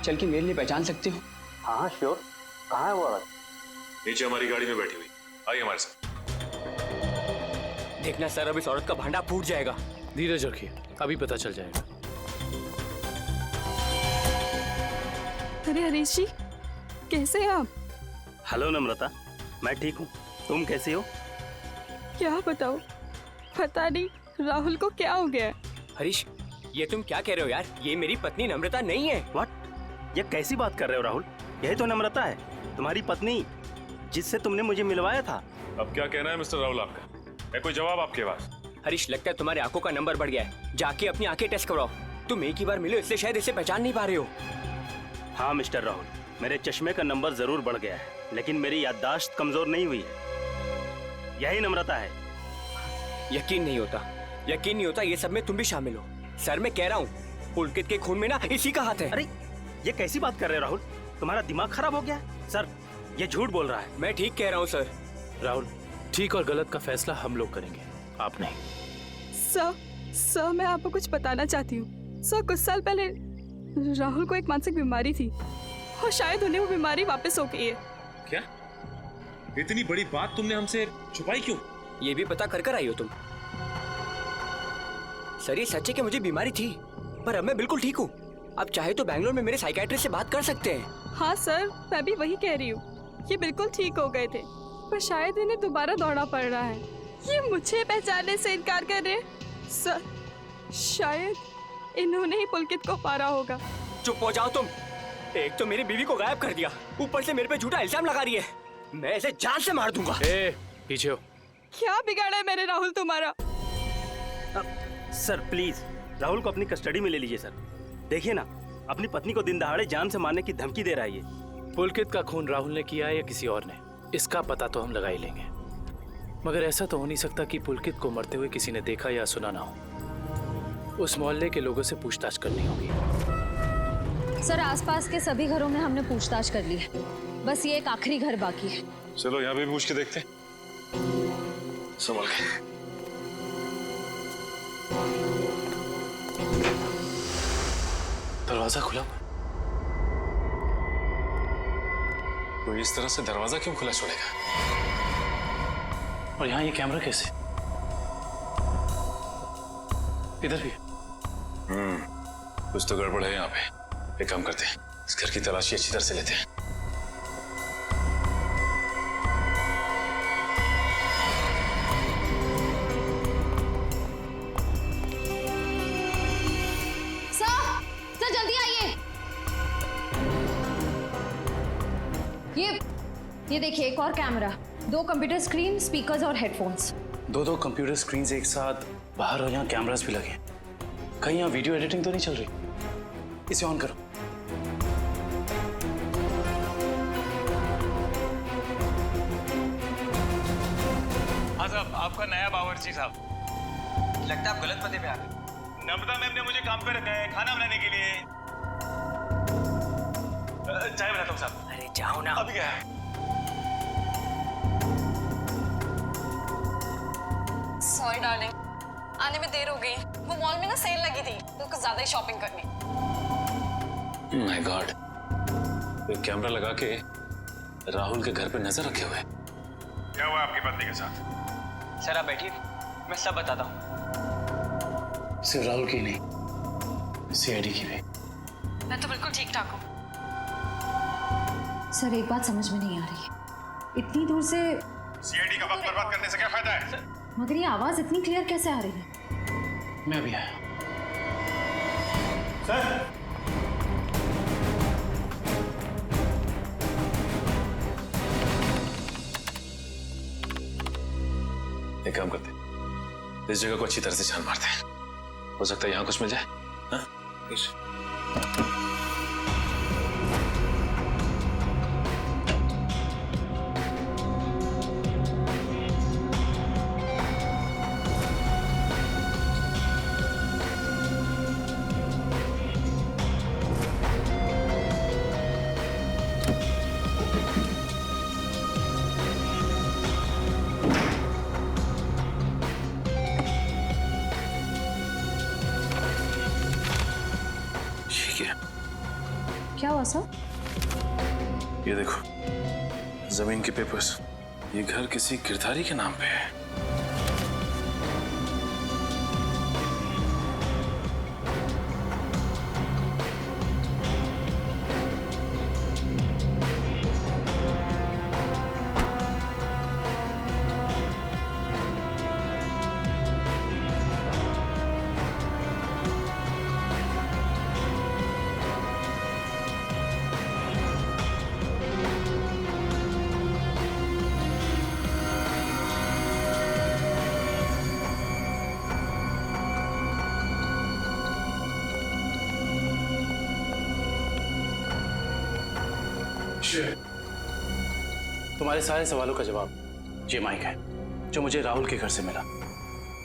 Speaker 4: चल के मेरे लिए पहचान सकते हो?
Speaker 13: हाँ श्योर। कहाँ है वो औरत?
Speaker 9: नीचे हमारी गाड़ी में बैठी हुई, आइए हमारे साथ।
Speaker 4: देखना सर, अब इस औरत का भांडा फूट जाएगा।
Speaker 11: धीरज रखिए, अभी पता चल जाएगा।
Speaker 8: अरे हरीश जी, कैसे हैं आप?
Speaker 13: हेलो नम्रता, मैं ठीक हूँ, तुम कैसी हो?
Speaker 8: क्या बताओ, पता नहीं राहुल को क्या हो गया है।
Speaker 4: हरीश, ये तुम क्या कह रहे हो यार? ये मेरी पत्नी नम्रता नहीं है।
Speaker 15: व्हाट? ये कैसी बात कर रहे हो राहुल? यही तो नम्रता है, तुम्हारी पत्नी, जिससे तुमने मुझे मिलवाया था।
Speaker 9: अब क्या कहना है मिस्टर राहुल आपका? है कोई जवाब आपके पास?
Speaker 4: हरीश, लगता है तुम्हारे आंखों का नंबर बढ़ गया है। जाके अपनी आंखें टेस्ट करवाओ। तुम एक ही बार मिले इसलिए शायद इसे पहचान नहीं पा रहे हो।
Speaker 15: हाँ मिस्टर राहुल, मेरे चश्मे का नंबर जरूर बढ़ गया है, लेकिन मेरी याददाश्त कमजोर नहीं हुई है। यही नम्रता है।
Speaker 4: यकीन नहीं होता ये सब में तुम भी शामिल हो। सर, मैं कह रहा हूँ पुलकित के खून में ना इसी का हाथ है।
Speaker 15: अरे ये कैसी बात कर रहे हो राहुल? तुम्हारा दिमाग खराब हो गया है? सर, ये झूठ बोल रहा है।
Speaker 4: मैं ठीक कह रहा हूँ सर।
Speaker 11: राहुल, ठीक और गलत का फैसला हम लोग करेंगे, आप नहीं।
Speaker 8: सर मैं आपको कुछ बताना चाहती हूँ। सर, कुछ साल पहले राहुल को एक मानसिक बीमारी थी और शायद उन्हें वो बीमारी वापस हो गई है।
Speaker 9: क्या? इतनी बड़ी बात तुमने हमसे छुपाई क्यों?
Speaker 4: ये भी पता कर आई हो तुम? सर, ये सच है कि मुझे बीमारी थी, पर अब मैं बिल्कुल ठीक हूँ। अब चाहे तो बैंगलोर में मेरे साइकियाट्रिस्ट से बात कर सकते हैं।
Speaker 8: हाँ सर, मैं भी वही कह रही हूँ। ये बिल्कुल ठीक हो गए थे, पर शायद इन्हें दोबारा दौड़ना पड़ रहा है। ये मुझे पहचानने से इनकार कर रहे हैं। सर, शायद इन्होंने ही पुलकित को मारा होगा।
Speaker 4: चुप हो जाओ तुम। एक तो मेरी बीवी को गायब कर दिया, ऊपर से मेरे पे झूठा इल्जाम लगा रही है। मैं ऐसे जान से मार दूंगा।
Speaker 11: पीछे हो।
Speaker 8: क्या बिगाड़ा है मैंने राहुल तुम्हारा?
Speaker 15: सर प्लीज, राहुल को अपनी कस्टडी में ले लीजिए सर। देखिए ना, अपनी पत्नी को दिन दहाड़े जान से मारने की धमकी दे रहा है ये।
Speaker 11: पुलकित का खून राहुल ने किया है या किसी और ने, इसका पता तो हम लगा ही लेंगे। मगर ऐसा तो हो नहीं सकता कि पुलकित को मरते हुए किसी ने देखा या सुना ना हो। उस मोहल्ले के लोगों से पूछताछ करनी होगी।
Speaker 10: सर, आसपास के सभी घरों में हमने पूछताछ कर ली है, बस ये एक आखिरी घर बाकी है।
Speaker 9: चलो यहाँ भी पूछ के देखते हैं। संभल के।
Speaker 11: दरवाजा खुला।
Speaker 9: तो इस तरह से दरवाजा क्यों खुला छोड़ेगा?
Speaker 11: और यहाँ ये कैमरा कैसे? इधर भी।
Speaker 9: कुछ तो गड़बड़ है यहाँ पे। एक काम करते हैं, इस घर की तलाशी अच्छी तरह से लेते हैं।
Speaker 10: सर जल्दी आइए। ये देखिए, एक और कैमरा, 2 कंप्यूटर स्क्रीन, स्पीकर्स और हेडफोन्स।
Speaker 11: 2 कंप्यूटर स्क्रीन एक साथ बाहर, और यहाँ कैमरास भी लगे। कहीं यहाँ वीडियो एडिटिंग तो नहीं चल रही? इसे ऑन करो।
Speaker 6: हाँ साहब, आपका नया बावर्ची साहब।
Speaker 4: लगता है आप गलत पते पे आ गए।
Speaker 6: नम्रता मैम ने मुझे काम पे रखा है खाना बनाने के लिए। चाय बनाता हूँ साहब।
Speaker 4: अरे जाओ ना।
Speaker 6: अभी क्या है?
Speaker 5: सॉरी डार्लिंग, आने में देर हो गई। वो मॉल में ना सेल लगी थी तो कुछ ज्यादा ही शॉपिंग करनी।
Speaker 9: माय गॉड, एक कैमरा लगा के राहुल के घर पे नजर रखे हुए। क्या हुआ आपकी पत्नी के साथ?
Speaker 4: सर आप बैठिए, मैं सब बताता हूँ।
Speaker 11: सिर्फ राहुल की नहीं, सीआईडी की भी।
Speaker 5: मैं तो बिल्कुल ठीक ठाक हूँ।
Speaker 10: सर, एक बात समझ में नहीं आ रही है, इतनी दूर से
Speaker 2: सीआईडी का वक्त बर्बाद करने से क्या फायदा है?
Speaker 10: मगर ये आवाज इतनी क्लियर कैसे आ रही है?
Speaker 11: मैं भी आया।
Speaker 2: सर,
Speaker 9: एक काम करते हैं, इस जगह को अच्छी तरह से छान मारते हैं। हो सकता है यहाँ कुछ मिल जाए। हाँ?
Speaker 10: क्या हुआ सर?
Speaker 9: ये देखो, जमीन के पेपर्स। ये घर किसी गिरधारी के नाम पे है।
Speaker 11: तुम्हारे सारे सवालों का जवाब ये माइक है जो मुझे राहुल के घर से मिला।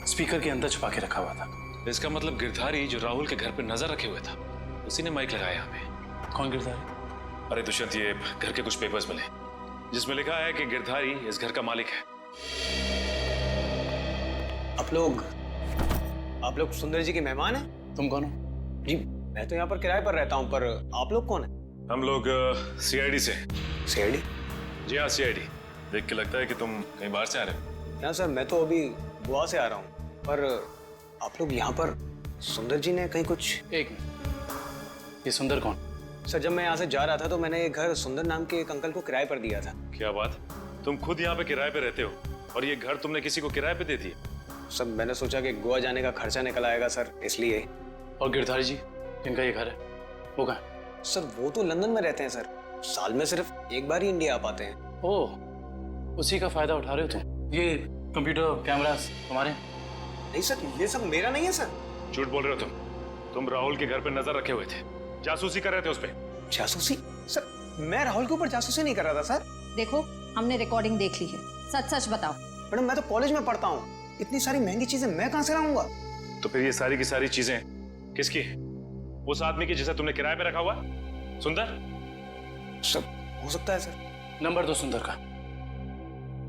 Speaker 11: स्पीकर के अंदर छुपा के रखा हुआ था।
Speaker 9: इसका मतलब गिरधारी जो राहुल के घर पे नजर रखे हुए था उसी ने माइक लगाया यहाँ पे।
Speaker 11: कौन गिरधारी?
Speaker 9: अरे दुष्यंत, ये घर के कुछ पेपर्स मिले जिसमें लिखा है कि गिरधारी इस घर का मालिक है।
Speaker 4: आप लोग सुंदर जी के मेहमान हैं?
Speaker 11: तुम कौन हो?
Speaker 4: जी मैं तो यहाँ पर किराए पर रहता हूँ, पर आप लोग कौन हैं?
Speaker 9: हम लोग सीआईडी से।
Speaker 4: सीआईडी?
Speaker 9: जी हाँ, सीआईडी। देख के लगता है कि तुम कहीं बाहर से आ रहे हो।
Speaker 4: ना सर, मैं तो अभी गोवा से आ रहा हूँ। पर आप लोग यहाँ पर सुंदर जी ने कहीं कुछ...
Speaker 11: एक मिनट, ये सुंदर कौन?
Speaker 4: सर जब मैं यहाँ से जा रहा था तो मैंने ये घर सुंदर नाम के एक अंकल को किराए पर दिया था।
Speaker 9: क्या बात, तुम खुद यहाँ पे किराए पे रहते हो और ये घर तुमने किसी को किराए पे दे दिया?
Speaker 4: सर मैंने सोचा कि गोवा जाने का खर्चा निकल आएगा सर, इसलिए।
Speaker 11: और गिरधारी जी जिनका ये घर है वो कहाँ?
Speaker 4: सर वो तो लंदन में रहते हैं सर, साल में सिर्फ एक बार ही इंडिया आ पाते हैं।
Speaker 11: ओह, उसी का फायदा उठा रहे हो तुम? ये कंप्यूटर कैमरास तुम्हारे?
Speaker 4: नहीं सर, ये सब मेरा नहीं है सर।
Speaker 9: झूठ बोल रहे हो तुम राहुल के घर पे नजर रखे हुए थे, जासूसी कर रहे थे उस पे।
Speaker 4: जासूसी? सर मैं राहुल के ऊपर जासूसी नहीं कर रहा था सर।
Speaker 10: देखो हमने रिकॉर्डिंग देख ली है, सच सच बताओ।
Speaker 4: मैडम मैं तो कॉलेज में पढ़ता हूँ, इतनी सारी महंगी चीजें मैं कहाँ से लाऊंगा?
Speaker 9: तो फिर ये सारी की सारी चीजें किसकी है? उस आदमी की जिसे तुमने किराए पे रखा हुआ, सुंदर?
Speaker 4: सर हो सकता है सर।
Speaker 11: नंबर दो सुंदर का।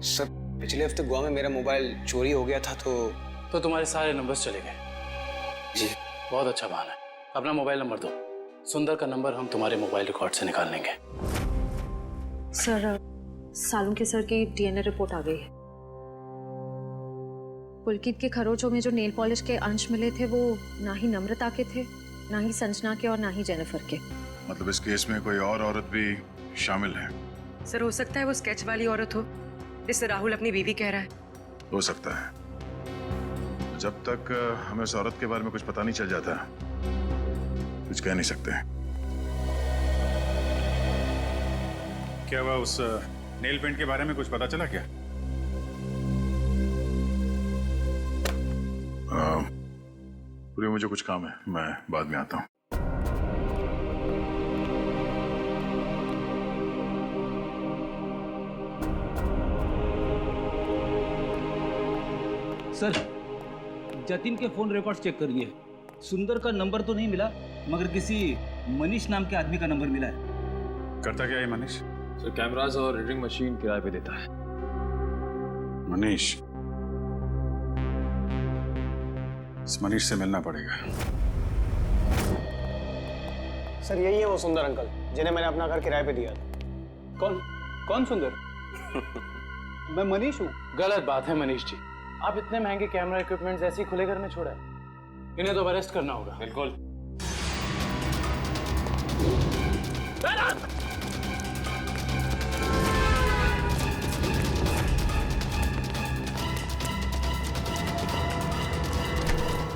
Speaker 4: सर पिछले हफ्ते गोवा में मेरा मोबाइल चोरी हो गया था तो
Speaker 11: तुम्हारे सारे नंबर्स चले गए?
Speaker 4: जी।
Speaker 11: बहुत अच्छा बहाना है। अपना मोबाइल नंबर दो। सुंदर का नंबर हम तुम्हारे मोबाइल रिकॉर्ड से निकाल लेंगे।
Speaker 10: सर सालुंके सर की डीएनए रिपोर्ट आ गई है। पुलकित के खरोचों में जो नेल पॉलिश के अंश मिले थे वो ना ही नम्रता के थे, ना ही संजना के और ना ही जेनिफर के।
Speaker 2: मतलब इस केस में कोई और औरत भी शामिल है?
Speaker 8: सर हो सकता है वो स्केच वाली औरत हो जिससे राहुल अपनी बीवी कह रहा है।
Speaker 2: हो सकता है। जब तक हमें उस औरत के बारे में कुछ पता नहीं चल जाता कुछ कह नहीं सकते। क्या हुआ, उस नेल पेंट के बारे में कुछ पता चला क्या? पूरी मुझे कुछ काम है, मैं बाद में आता हूँ।
Speaker 16: सर जतिन के फोन रिकॉर्ड्स चेक करिए। सुंदर का नंबर तो नहीं मिला, मगर किसी मनीष नाम के आदमी का नंबर मिला है।
Speaker 2: करता क्या है मनीष?
Speaker 9: सर कैमरास और रीडिंग मशीन किराए पे देता है।
Speaker 2: मनीष? इस मनीष से मिलना पड़ेगा।
Speaker 4: सर यही है वो सुंदर अंकल जिन्हें मैंने अपना घर किराए पे दिया था।
Speaker 16: कौन सुंदर? मैं मनीष हूँ।
Speaker 11: गलत बात है मनीष जी, आप इतने महंगे कैमरा इक्विपमेंट्स ऐसे ही खुले घर में छोड़ा है। इन्हें तो अरेस्ट करना होगा।
Speaker 9: बिल्कुल।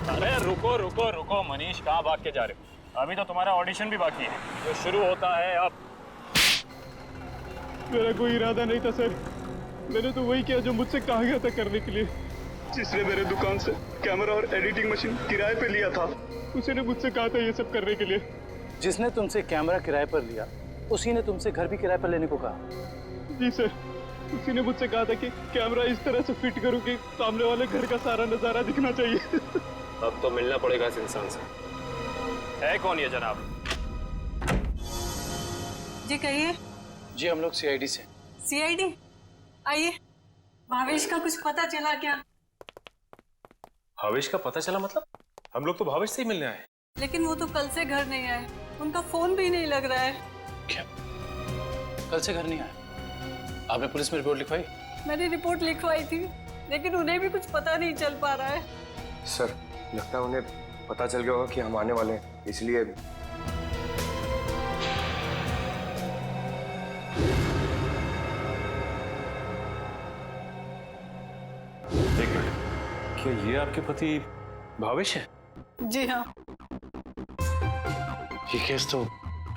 Speaker 15: अरे रुको रुको रुको मनीष, कहाँ भाग के जा रहे हो? अभी तो तुम्हारा ऑडिशन भी बाकी है जो शुरू होता है अब।
Speaker 6: मेरा कोई इरादा नहीं था सर, मैंने तो वही किया जो मुझसे कहा गया था करने के लिए। जिसने मेरे दुकान से कैमरा और एडिटिंग मशीन किराए पे लिया था उसी ने मुझसे कहा था ये सब करने के लिए।
Speaker 11: जिसने तुमसे कैमरा किराए पर लिया उसी ने तुमसे घर भी किराए पर लेने को कहा?
Speaker 6: जी सर, उसी ने मुझसे कहा था कि कैमरा इस तरह से फिट करूं कि सामने वाले घर का सारा नजारा दिखना चाहिए।
Speaker 15: अब तो मिलना पड़ेगा इस इंसान से। है कौन ये जनाब?
Speaker 8: जी कहिए।
Speaker 11: जी हम लोग सीआईडी से।
Speaker 8: सीआईडी? आइए। भावेश का कुछ पता चला क्या?
Speaker 9: भावेश का पता चला मतलब? हम लोग तो भावेश से ही मिलने आए।
Speaker 8: लेकिन वो तो कल से घर नहीं आए, उनका फोन भी नहीं लग रहा है।
Speaker 11: क्या कल से घर नहीं आए? आपने पुलिस में रिपोर्ट लिखवाई?
Speaker 8: मैंने रिपोर्ट लिखवाई थी लेकिन उन्हें भी कुछ पता नहीं चल पा रहा है।
Speaker 7: सर लगता है उन्हें पता चल गया होगा कि हम आने वाले हैं, इसलिए।
Speaker 9: एक मिनट, क्या ये आपके पति भावेश है?
Speaker 8: जी हाँ।
Speaker 11: ये केस तो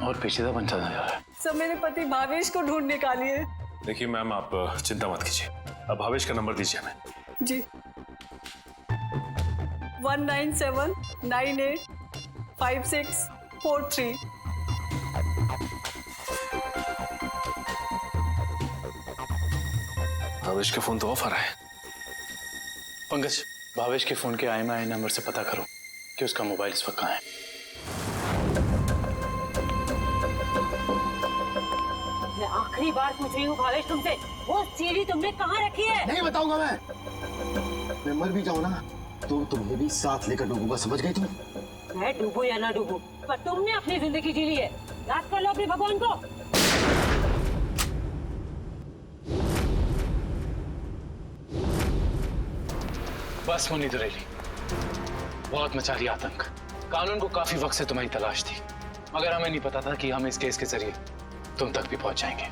Speaker 11: और पेचीदा बनता जा रहा है।
Speaker 8: सब मेरे पति भावेश को ढूंढ निकालिए।
Speaker 9: देखिए मैम, आप चिंता मत कीजिए, अब भावेश का नंबर दीजिए हमें।
Speaker 8: जी 197985643।
Speaker 9: भावेश का फोन तो ऑफ आ रहा है।
Speaker 11: पंकज, भावेश के फोन के IMEI नंबर से पता करो कि उसका मोबाइल इस वक्त कहाँ है।
Speaker 17: मैं आखिरी बार पूछ रही हूँ भावेश तुमसे, वो सीढ़ी तुमने कहाँ रखी है?
Speaker 13: नहीं बताऊंगा मैं मर भी जाऊँ ना तो तुम्हें भी साथ लेकर डूबूंगा, समझ गई तुम?
Speaker 17: मैं डूबू या ना डूबू, पर तुमने अपनी जिंदगी जी ली है। याद कर लो अपने भगवान को।
Speaker 11: बस मुन्नी दुरेली, बहुत मचा रही आतंक। कानून को काफी वक्त से तुम्हारी तलाश थी, मगर हमें नहीं पता था कि हम इस केस के जरिए तुम तक भी पहुंच जाएंगे।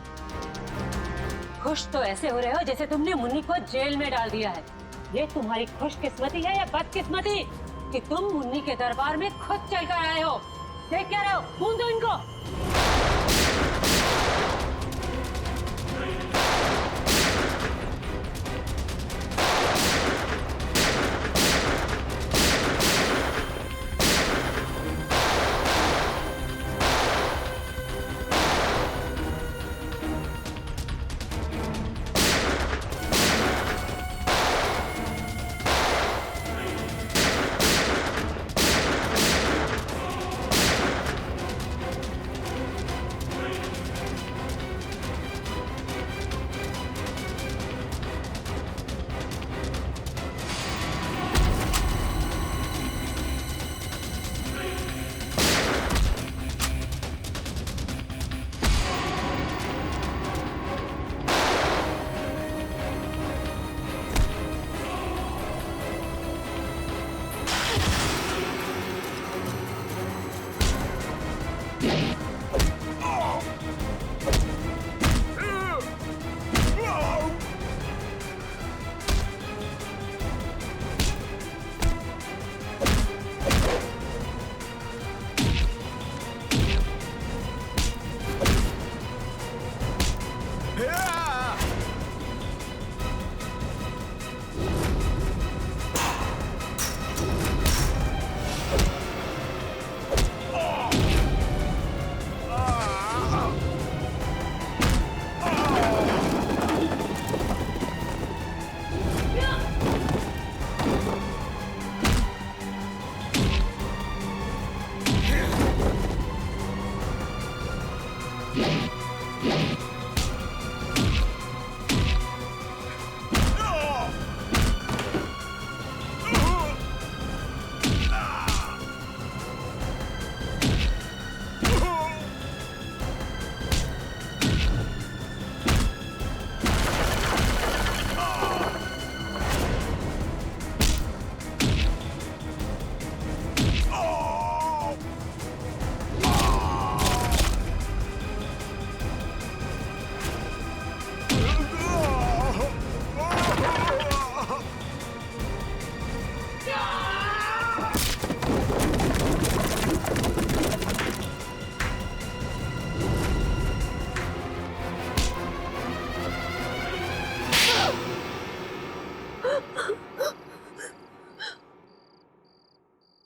Speaker 17: खुश तो ऐसे हो रहे हो जैसे तुमने मुन्नी को जेल में डाल दिया है। ये तुम्हारी खुशकिस्मती है या बदकिस्मती कि तुम मुन्नी के दरबार में खुद चलकर आए हो? देख क्या रहे हो? खून दो इनको।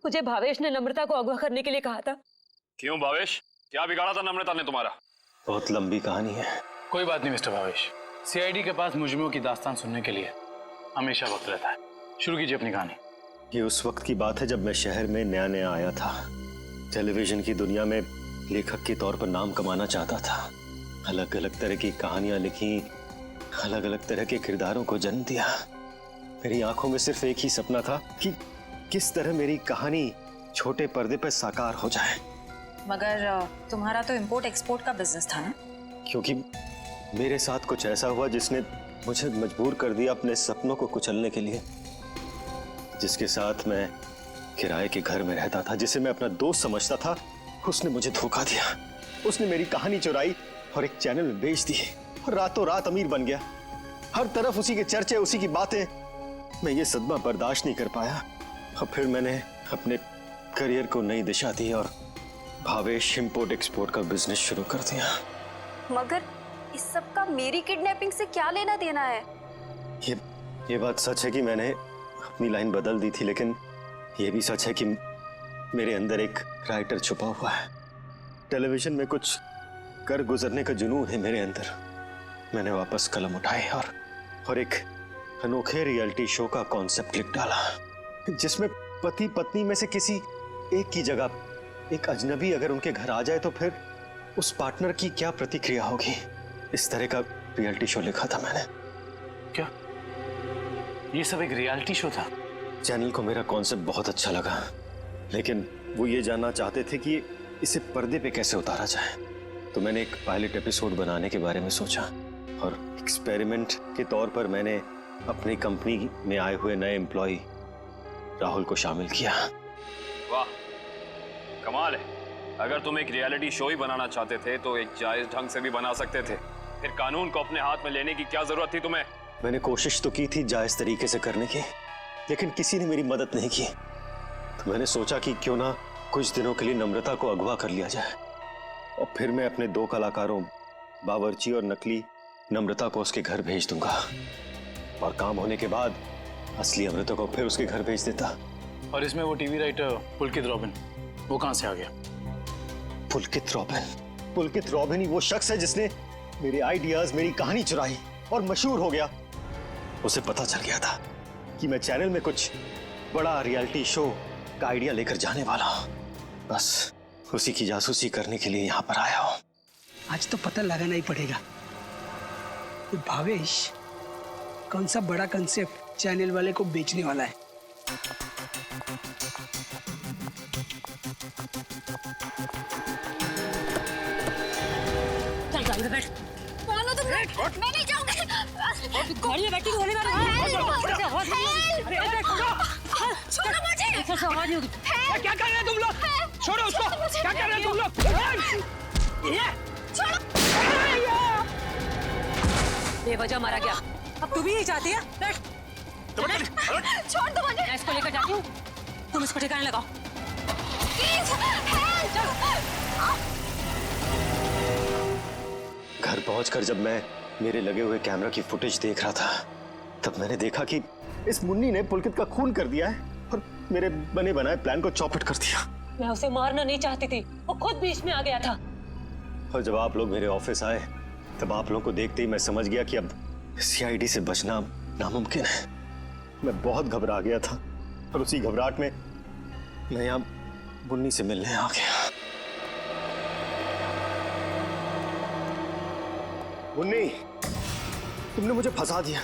Speaker 17: मुझे भावेश ने नम्रता को अगवा करने के लिए कहा था।
Speaker 9: क्यों भावेश, क्या बिगाड़ा था नम्रता ने तुम्हारा?
Speaker 12: बहुत लंबी कहानी है।
Speaker 11: कोई बात नहीं मिस्टर भावेश, CID के पास मुजरिमों की दास्तान सुनने के लिए हमेशा वक्त रहता है। शुरू कीजिए अपनी कहानी।
Speaker 13: ये उस वक्त की बात है जब मैं शहर में नया नया आया था। टेलीविजन की दुनिया में लेखक के तौर पर नाम कमाना चाहता था। अलग अलग तरह की कहानियां लिखी, अलग अलग तरह के किरदारों को जन्म दिया। मेरी आंखों में सिर्फ एक ही सपना था कि किस तरह मेरी कहानी छोटे पर्दे पर साकार हो जाए।
Speaker 18: मगर तुम्हारा तो इंपोर्ट एक्सपोर्ट का बिजनेस था ना?
Speaker 13: क्योंकि मेरे साथ कुछ ऐसा हुआ जिसने मुझे मजबूर कर दिया अपने सपनों को कुचलने के लिए। जिसके साथ मैं किराए के घर में रहता था, जिसे मैं अपना दोस्त समझता था, उसने मुझे धोखा दिया। उसने मेरी कहानी चुराई और एक चैनल में बेच दी और रातों रात अमीर बन गया। हर तरफ उसी के चर्चे, उसी की बातें। मैं ये सदमा बर्दाश्त नहीं कर पाया और फिर मैंने अपने करियर को नई दिशा दी और भावेश इंपोर्ट एक्सपोर्ट का बिजनेस शुरू कर दिया।
Speaker 19: मगर इस सब का मेरी किडनैपिंग से क्या लेना देना है?
Speaker 13: ये बात सच है कि मैंने अपनी लाइन बदल दी थी, लेकिन ये भी सच है कि मेरे अंदर एक राइटर छुपा हुआ है। टेलीविजन में कुछ कर गुजरने का जुनून है मेरे अंदर। मैंने वापस कलम उठाई और और एक अनोखे रियलिटी शो का कॉन्सेप्ट लिख डाला, जिसमें पति पत्नी में से किसी एक की जगह एक अजनबी अगर उनके घर आ जाए तो फिर उस पार्टनर की क्या प्रतिक्रिया होगी। इस तरह का रियलिटी शो लिखा था मैंने।
Speaker 11: क्या ये सब एक रियलिटी शो था?
Speaker 13: चैनल को मेरा कॉन्सेप्ट बहुत अच्छा लगा, लेकिन वो ये जानना चाहते थे कि इसे पर्दे पे कैसे उतारा जाए। तो मैंने एक पायलट एपिसोड बनाने के बारे में सोचा और एक्सपेरिमेंट के तौर पर मैंने अपनी कंपनी में आए हुए नए एम्प्लॉय राहुल को शामिल किया।
Speaker 9: वाह, कमाल है। अगर तुम एक रियलिटी शो ही बनाना चाहते थे तो एक जायज ढंग से भी बना सकते थे। फिर कानून को अपने हाथ में लेने की क्या जरूरत थी तुम्हें?
Speaker 13: मैंने कोशिश तो की थी जायज तरीके से करने की, लेकिन किसी ने मेरी मदद नहीं की। तो मैंने सोचा कि क्यों ना कुछ दिनों के लिए नम्रता को अगवा कर लिया जाए, और फिर मैं अपने 2 कलाकारों बावर्ची और नकली नम्रता को उसके घर भेज दूंगा, और काम होने के बाद असली अमृता को फिर उसके घर भेज देता।
Speaker 11: और इसमें वो टीवी राइटर पुलकित रॉबिन, वो कहां से आ गया?
Speaker 13: पुलकित रॉबिन ही वो शख्स है जिसने मेरे आइडियाज, मेरी कहानी चुराई और मशहूर हो गया। उसे पता चल गया था कि मैं चैनल में कुछ बड़ा रियलिटी शो का आइडिया लेकर जाने वाला हूं। बस उसी की जासूसी करने के लिए यहाँ पर आया हूँ।
Speaker 7: आज तो पता लगाना ही पड़ेगा कि भावेश कौन सा बड़ा कंसेप्ट चैनल वाले को बेचने वाला है।
Speaker 17: चल गाड़ी में बैठ।
Speaker 19: मानो तुम, मैं नहीं जाऊंगी।
Speaker 17: गाड़ी में बैठी गोली मारो।
Speaker 19: छोड़ो मुझे।
Speaker 17: ऐसा आवाज नहीं होगी।
Speaker 7: क्या कर रहे हैं तुम लोग? छोड़ो उसको। क्या कर रहे हैं तुम लोग?
Speaker 19: छोड़ो।
Speaker 17: बेवजह मारा गया। अब तू भी नहीं चाहती है? बैठ।
Speaker 19: छोड़ दो मुझे।
Speaker 17: मैं इसको लेकर जाती हूँ, तुम इसको ठिकाने लगाओ।
Speaker 13: घर पहुंचकर जब मैं मेरे लगे हुए कैमरा की फुटेज देख रहा था, तब मैंने देखा कि इस मुन्नी ने पुलकित का खून कर दिया है और मेरे बने बनाए प्लान को चौपट कर दिया।
Speaker 17: मैं उसे मारना नहीं चाहती थी, वो खुद बीच में आ गया था।
Speaker 13: और जब आप लोग मेरे ऑफिस आए, तब आप लोगों को देखते ही मैं समझ गया कि अब सीआईडी से बचना नामुमकिन है। मैं बहुत घबरा गया था, और उसी घबराहट में मैं यहाँ मुन्नी से मिलने आ गया। मुन्नी, तुमने मुझे फंसा दिया।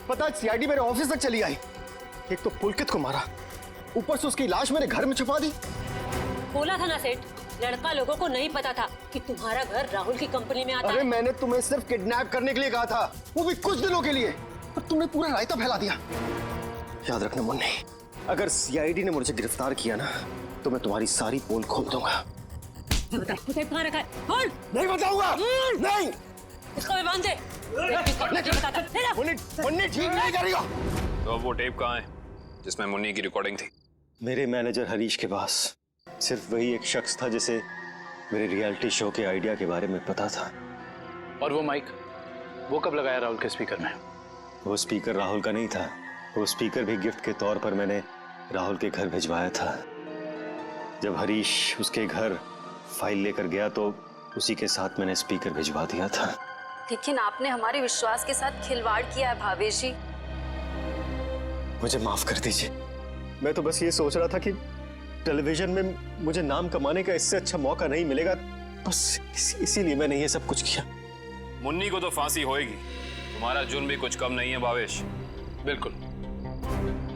Speaker 13: पता है सीआईडी मेरे ऑफिस तक चली आई। एक तो पुलकित को मारा, ऊपर से उसकी लाश मेरे घर में छुपा दी।
Speaker 17: बोला था ना सेठ, लड़का लोगों को नहीं पता था कि तुम्हारा घर राहुल की कंपनी में आता है।
Speaker 13: अरे मैंने तुम्हें सिर्फ किडनैप करने के लिए कहा था, वो भी कुछ दिनों के लिए, और तुमने पूरा रायता फैला दिया। याद रखना मुन्नी, अगर सीआईडी ने मुझे गिरफ्तार किया ना, तो मैं तुम्हारी सारी पोल खोल दूंगा।
Speaker 17: बता, कहाँ रखा है? बोल।
Speaker 13: नहीं बताऊंगा। नहीं।
Speaker 17: इसको भी बांध दे।
Speaker 13: मुन्नी ठीक नहीं कर रही हो।
Speaker 9: तो अब वो टेप कहाँ है जिसमें मुन्नी की रिकॉर्डिंग थी?
Speaker 13: मेरे मैनेजर हरीश के पास। सिर्फ वही एक शख्स था जिसे मेरे रियलिटी शो के आइडिया के बारे में पता था।
Speaker 11: और वो माइक, वो कब लगाया राहुल के स्पीकर में?
Speaker 13: वो स्पीकर राहुल का नहीं था, वो स्पीकर भी गिफ्ट के तौर पर मैंने राहुल के घर भिजवाया था। जब हरीश उसके घर फाइल लेकर गया तो उसी के साथ मैंने स्पीकर भिजवा दिया था।
Speaker 19: लेकिन आपने हमारे विश्वास के साथ खिलवाड़ किया है भावेश जी।
Speaker 13: मुझे माफ कर दीजिए। मैं तो बस ये सोच रहा था कि टेलीविजन में मुझे नाम कमाने का इससे अच्छा मौका नहीं मिलेगा, बस इसीलिए मैंने ये सब कुछ किया।
Speaker 9: मुन्नी को तो फांसी होएगी, तुम्हारा जुर्म भी कुछ कम नहीं है भावेश।
Speaker 11: बिल्कुल,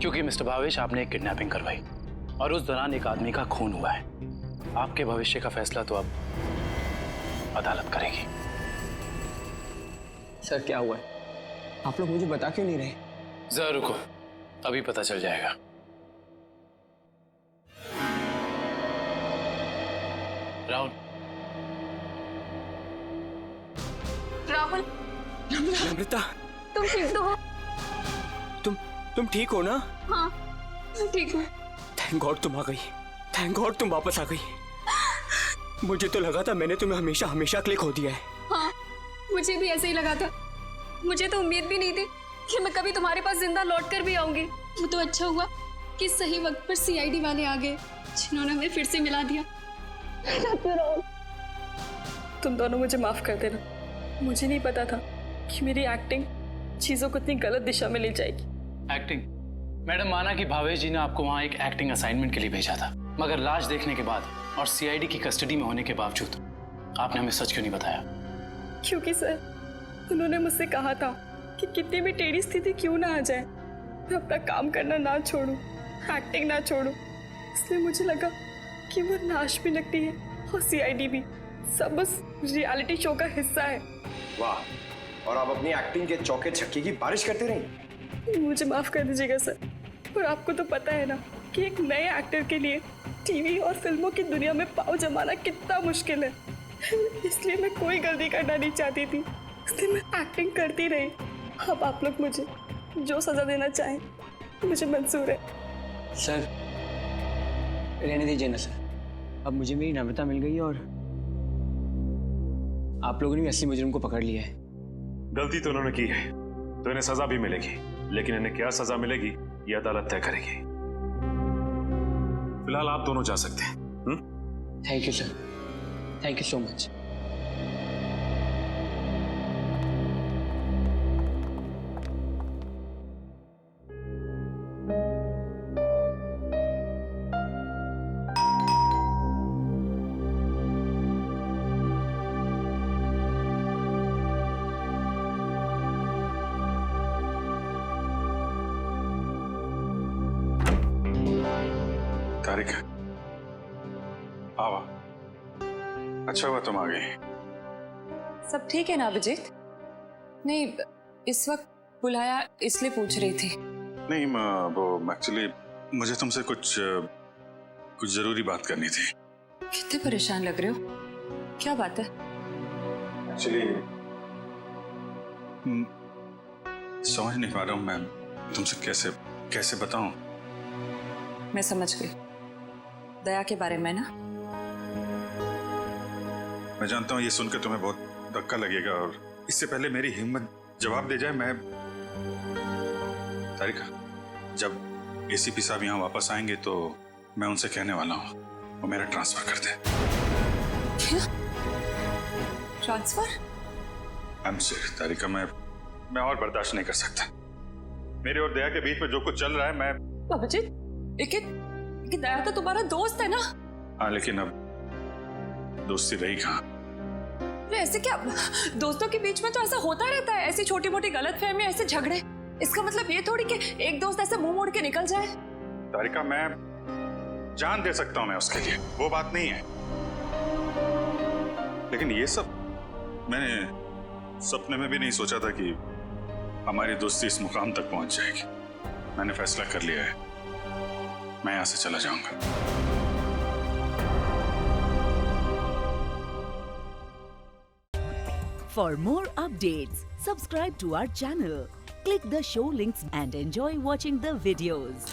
Speaker 11: क्योंकि मिस्टर भावेश आपने एक किडनैपिंग करवाई और उस दौरान एक आदमी का खून हुआ है। आपके भविष्य का फैसला तो अब अदालत करेगी।
Speaker 4: सर क्या हुआ है? आप लोग मुझे बता क्यों नहीं रहे?
Speaker 11: जरा रुको, अभी पता चल जाएगा। राहुल।
Speaker 8: राहुल।
Speaker 14: नम्रता,
Speaker 8: तुम ठीक तो हो?
Speaker 14: तुम ठीक हो ना?
Speaker 8: हाँ, मैं ठीक हूँ।
Speaker 14: थैंक गॉड तुम आ गई। थैंक गॉड तुम वापस आ गई। मुझे तो लगा था मैंने तुम्हें हमेशा हमेशा के लिए खो दिया है।
Speaker 8: हाँ, मुझे भी ऐसे ही लगा था। मुझे तो उम्मीद भी नहीं थी कि मैं कभी तुम्हारे पास जिंदा लौट कर भी आऊंगी। वो तो अच्छा हुआ कि सही वक्त पर सीआईडी वाले आ गए, जिन्होंने हमें फिर से मिला दिया। तुम दोनों मुझे माफ कर देना। मुझे नहीं पता था कि मेरी एक्टिंग चीजों को इतनी गलत दिशा में ले जाएगी।
Speaker 11: एक्टिंग? मैडम, माना कि भावेश जी ने आपको वहाँ एक एक्टिंग असाइनमेंट के लिए भेजा था, मगर लाश देखने के बाद और सीआईडी की कस्टडी में होने के बावजूद आपने हमें सच क्यों नहीं बताया?
Speaker 8: क्योंकि सर उन्होंने मुझसे कहा था कि कितनी भी टेढ़ी स्थिति क्यों ना आ जाए, मैं अपना काम करना ना छोड़ूं, एक्टिंग ना छोड़ूं। इसलिए मुझे लगा कि वो नाश भी लगती है और सीआईडी भी सब बस रियलिटी शो का हिस्सा है।
Speaker 7: वाह, और आप अपनी एक्टिंग के चौके छक्के की बारिश करते रही।
Speaker 8: मुझे माफ कर दीजिएगा सर, और आपको तो पता है ना कि एक नए एक्टर के लिए टीवी और फिल्मों की दुनिया में पाँव जमाना कितना मुश्किल है। इसलिए मैं कोई गलती करना नहीं चाहती थी, इसलिए मैं एक्टिंग करती रही। अब आप लोग मुझे जो सजा देना चाहें मुझे मंजूर है।
Speaker 4: सर रहने दीजिए ना सर, अब मुझे मेरी नम्रता मिल गई और आप लोगों ने भी असली मुजरिम को पकड़ लिया है।
Speaker 2: गलती तो उन्होंने की है तो इन्हें सजा भी मिलेगी, लेकिन इन्हें क्या सजा मिलेगी ये अदालत तय करेगी। फिलहाल आप दोनों जा सकते हैं।
Speaker 4: Thank you sir, thank you so much.
Speaker 2: Tarika, आवा, अच्छा हुआ तुम आ गई।
Speaker 18: सब ठीक है ना अभिजीत? नहीं, इस वक्त बुलाया इसलिए पूछ रही थी।
Speaker 2: नहीं वो एक्चुअली मुझे तुमसे कुछ जरूरी बात करनी थी।
Speaker 18: कितने परेशान लग रहे हो, क्या बात है?
Speaker 2: एक्चुअली समझ नहीं पा रहा हूँ मैं तुमसे कैसे बताऊं।
Speaker 18: मैं समझ गई, दया के बारे में ना?
Speaker 2: मैं जानता हूँ ये सुनकर तुम्हें बहुत धक्का लगेगा, और इससे पहले मेरी हिम्मत जवाब दे जाए, मैं तारिका, जब एसीपी साहब यहाँ वापस आएंगे तो मैं उनसे कहने वाला हूँ वो मेरा ट्रांसफर कर दे।
Speaker 18: क्या ट्रांसफर?
Speaker 2: आई एम सॉरी तारिका, मैं और बर्दाश्त नहीं कर सकता। मेरे और दया के बीच में जो कुछ चल रहा है, मैं
Speaker 18: अभिजीत, लेकिन दया तो तुम्हारा दोस्त है ना?
Speaker 2: हाँ, लेकिन अब दोस्ती रही कहाँ?
Speaker 18: अरे ऐसे क्या, दोस्तों के बीच में तो ऐसा होता रहता है, ऐसी छोटी मोटी गलतफहमी, ऐसे झगड़े। इसका मतलब ये थोड़ी कि एक दोस्त ऐसे मुंह मोड़ के निकल जाए।
Speaker 2: तारिका, मैं जान दे सकता हूं मैं उसके लिए, वो बात नहीं है, लेकिन ये सब मैंने सपने में भी नहीं सोचा था कि हमारी दोस्ती इस मुकाम तक पहुंच जाएगी। मैंने फैसला कर लिया है, मैं यहां से चला जाऊंगा।
Speaker 1: For more updates, subscribe to our channel, click the show links and enjoy watching the videos.